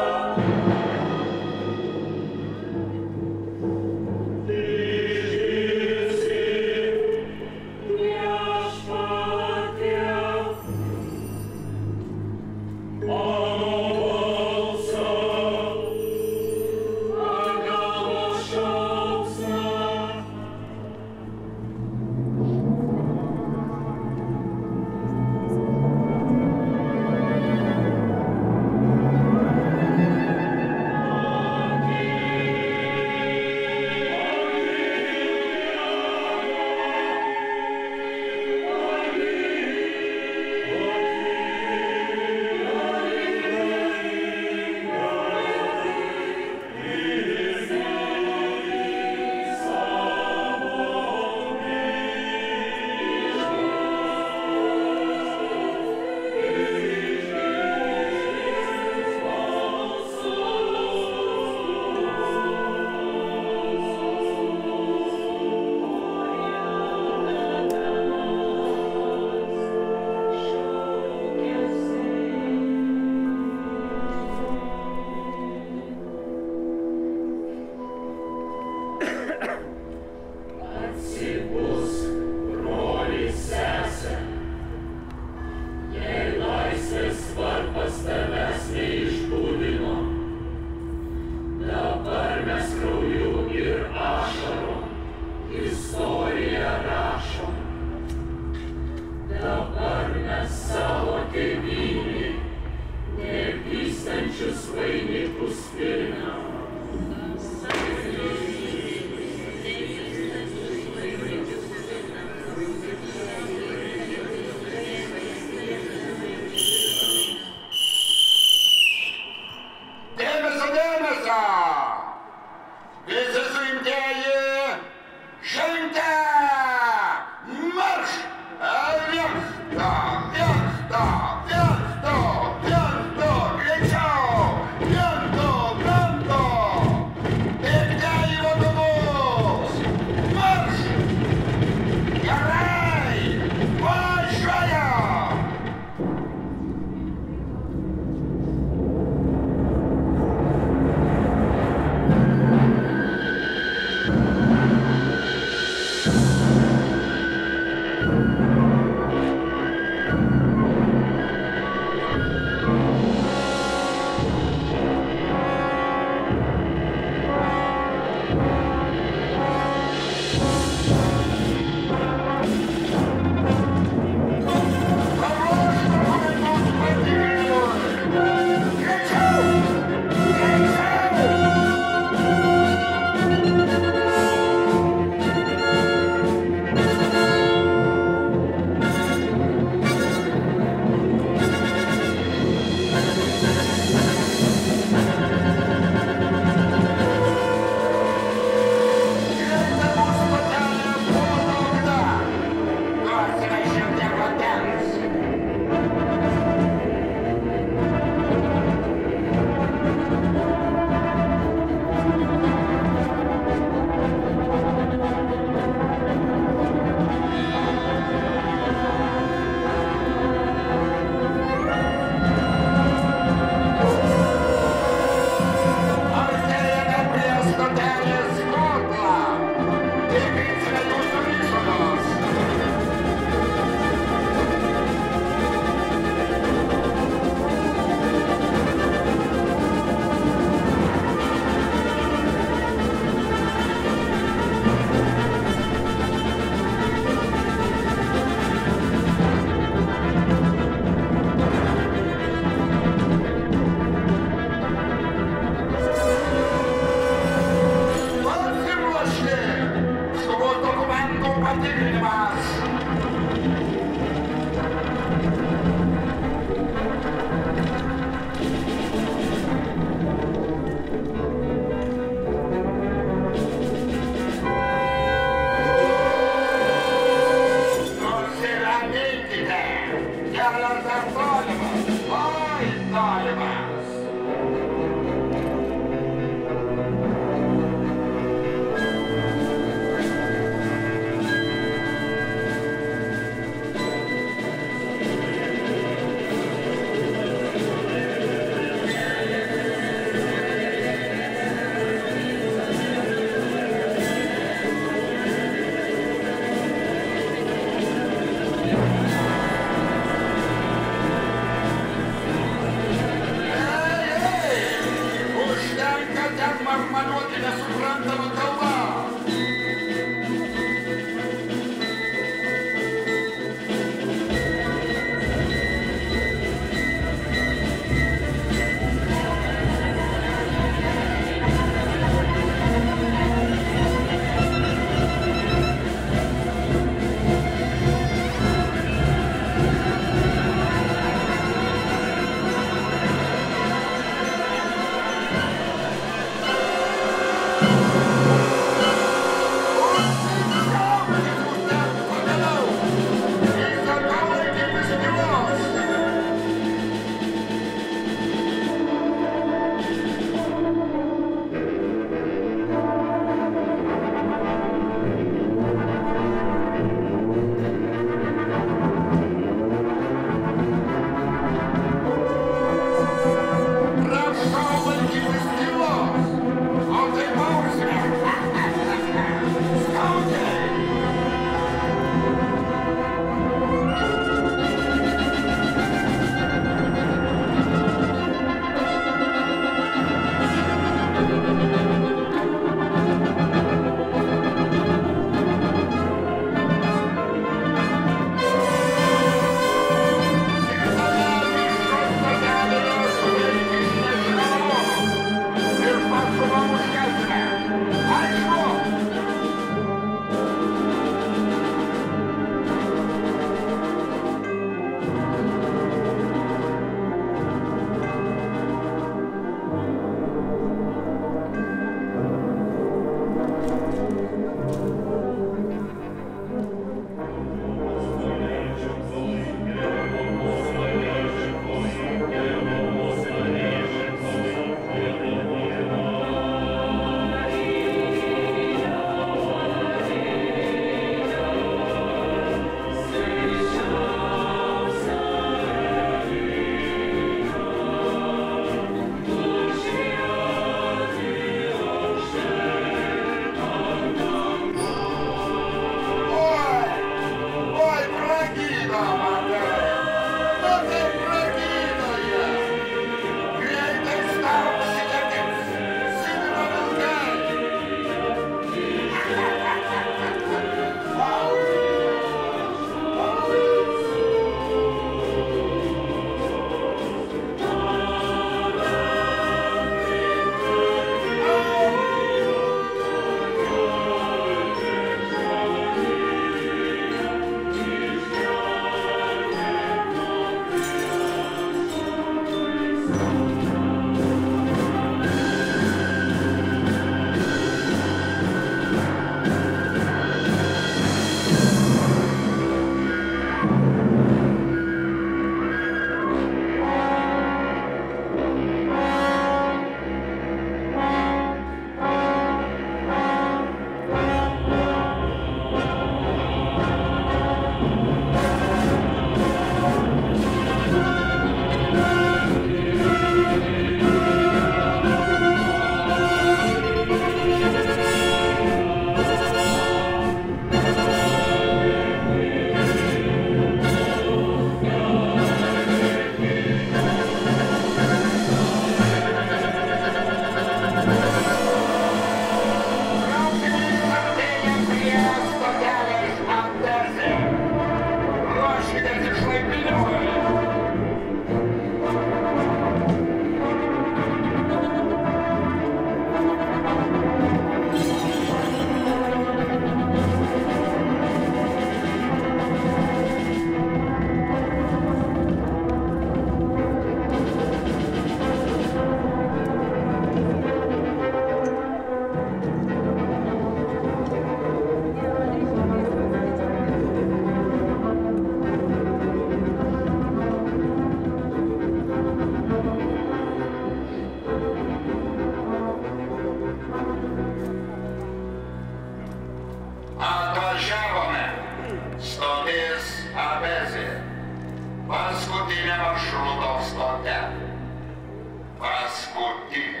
Martine.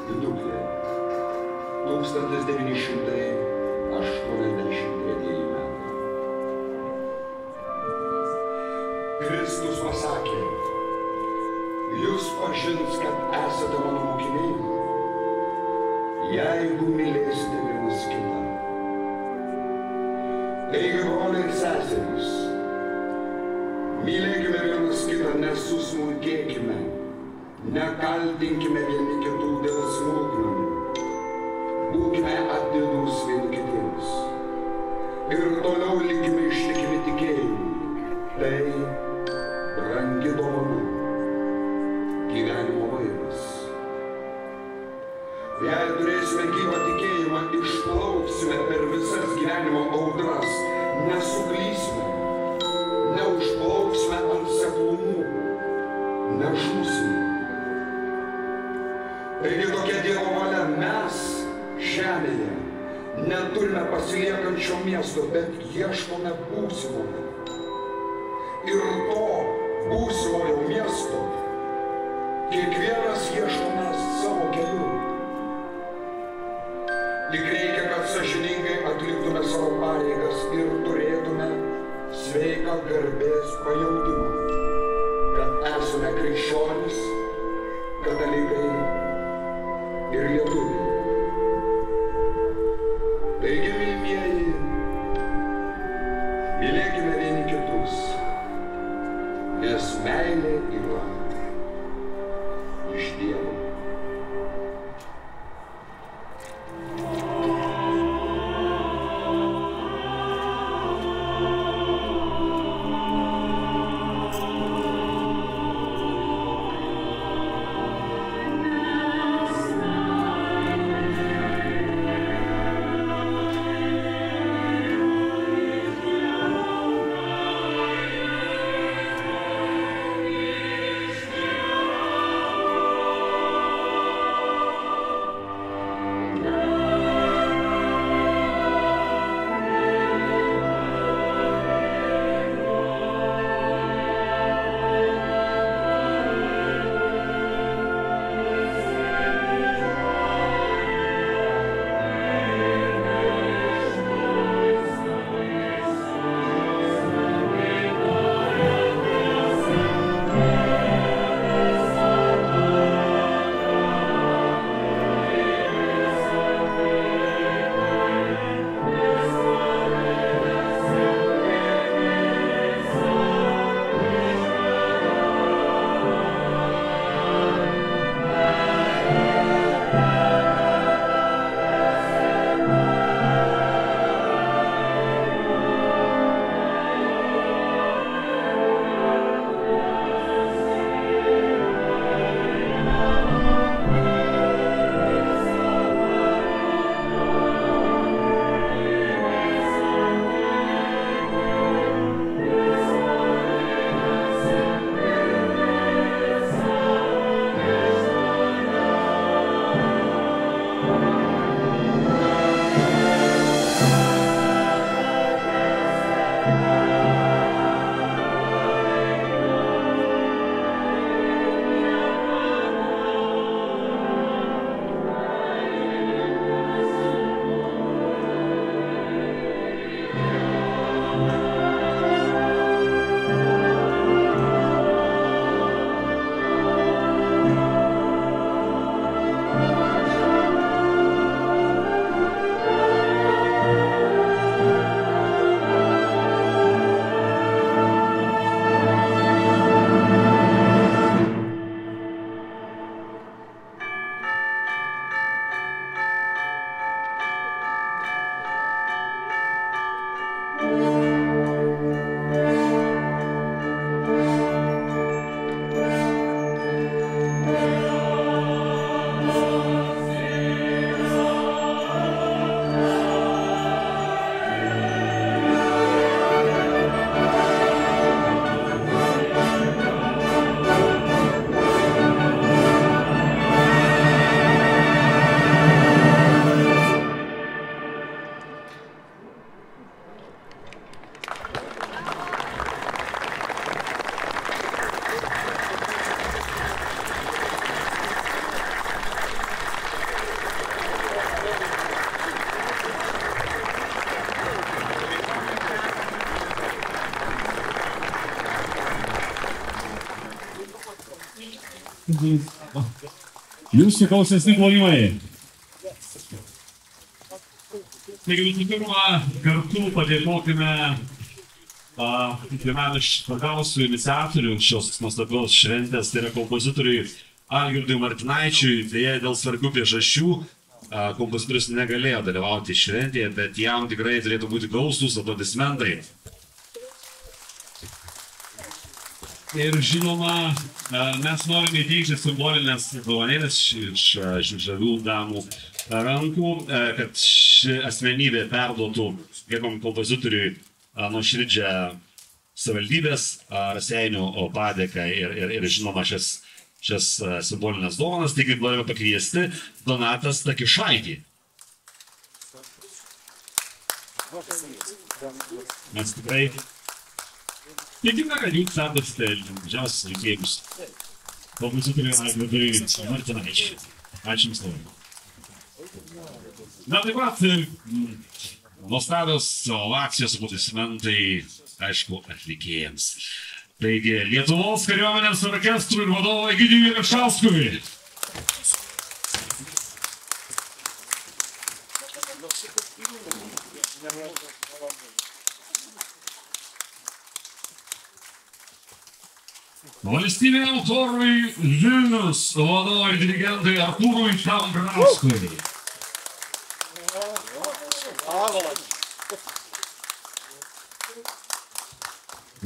Viduklė. 1983 metai. Kristus pasakė, jūs pažins, kad esate mano mokiniai, jeigu mylėsite vienas kitą. Taigi, broliai ir seserys, mylėkime vienas kitą, nesusmulkėkime, nekaltinkime vieni kitų dėl smulkmenų, būkime atidūs vieni kitiems ir toliau likime ištikimi tikėjimui. Tai brangi dovana, gyvenimo vairas. Jei turėsime gyvą tikėjimą, išplauksime per visas gyvenimo audras, nesuklysime, neužplauksime ant seklumų, nežūsime. Taigi tokia Dievo valia, mes žemėje neturime pasiliekančio miesto, bet ieškome būsimojo. Ir to būsimojo miesto kiekvienas ieškome savo keliu. Tik reikia, kad sąžiningai atliktume savo pareigas ir turėtume sveiką garbės pajautimą, kad esame krikščionys, katalikai ir lietuviai. Taigi, mylimieji, mylėkime vieni kitus, nes meilė yra iš Dievo. Mes Jūsų gausesni plojimai. Taigi visų pirma, kartu padėkokime vienam iš svarbiausių iniciatorių šios nuostabios šventės, tai yra kompozitoriui Algirdui Martinaičiui. Deja, dėl svarbių priežasčių kompozitorius negalėjo dalyvauti šventėje, bet jam tikrai turėtų būti gausūs aplodismentai. Ir žinoma, mes norime įteikti simbolinės dovanėlės iš žavių damų rankų, kad ši asmenybė perduotų gerbiamam kompozitoriui nuoširdžią savivaldybės Raseinių padėką ir žinoma šias simbolinės dovanas. Taigi norime pakviesti Donatas Takišaitį. Mes tikrai tikime, kad jūs sardosite didžiausius linkėjimus kompozitoriui Algirdui Martinaičiui. Ačiū Jums labai. Na taip pat nuostabios ovacijos aplodismentai, aišku, atlikėjams. Taigi, Lietuvos kariuomenės orkestrui ir vadovui Egidijui Rašauskui. Valstybiniam chorui Vilnius vadovui dirigentui Artūrui Dambrauskui.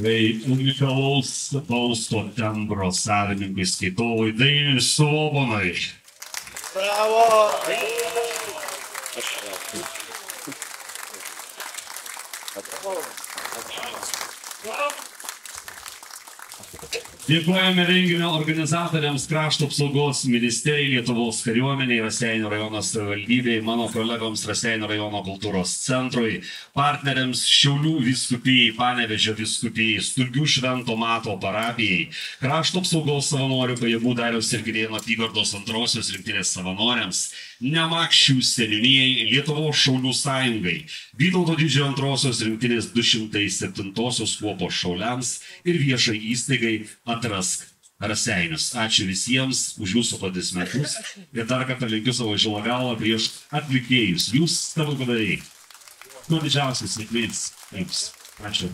Tai unikalaus balso tembro savininkui skaitovui Dainiui Sobonui. Bravo! Dėkojame renginio organizatoriams, Krašto apsaugos ministerijai, Lietuvos kariuomeniai, Raseinių rajono savivaldybei, mano kolegoms Raseinių rajono kultūros centrui, partneriams Šiaulių vyskupijai, Panevėžio vyskupijai, Sturgių Švento Mato parapijai, Krašto apsaugos savanorių pajėgų Dariaus ir Girėno apygardos 2 rinktinės savanoriams, Nemakščių seniūnijai, Lietuvos šaulių sąjungai, Vytauto Didžiojo 2 rinktinės 207 kuopos šauliams ir viešai įstaigai Atrask Raseinius. Ačiū visiems už jūsų aplodismentus ir dar kartą linkiu savo žilą galvą prieš atlikėjus. Jūs stebukladarai. Kuo didžiausias sėkmės jums. Ačiū.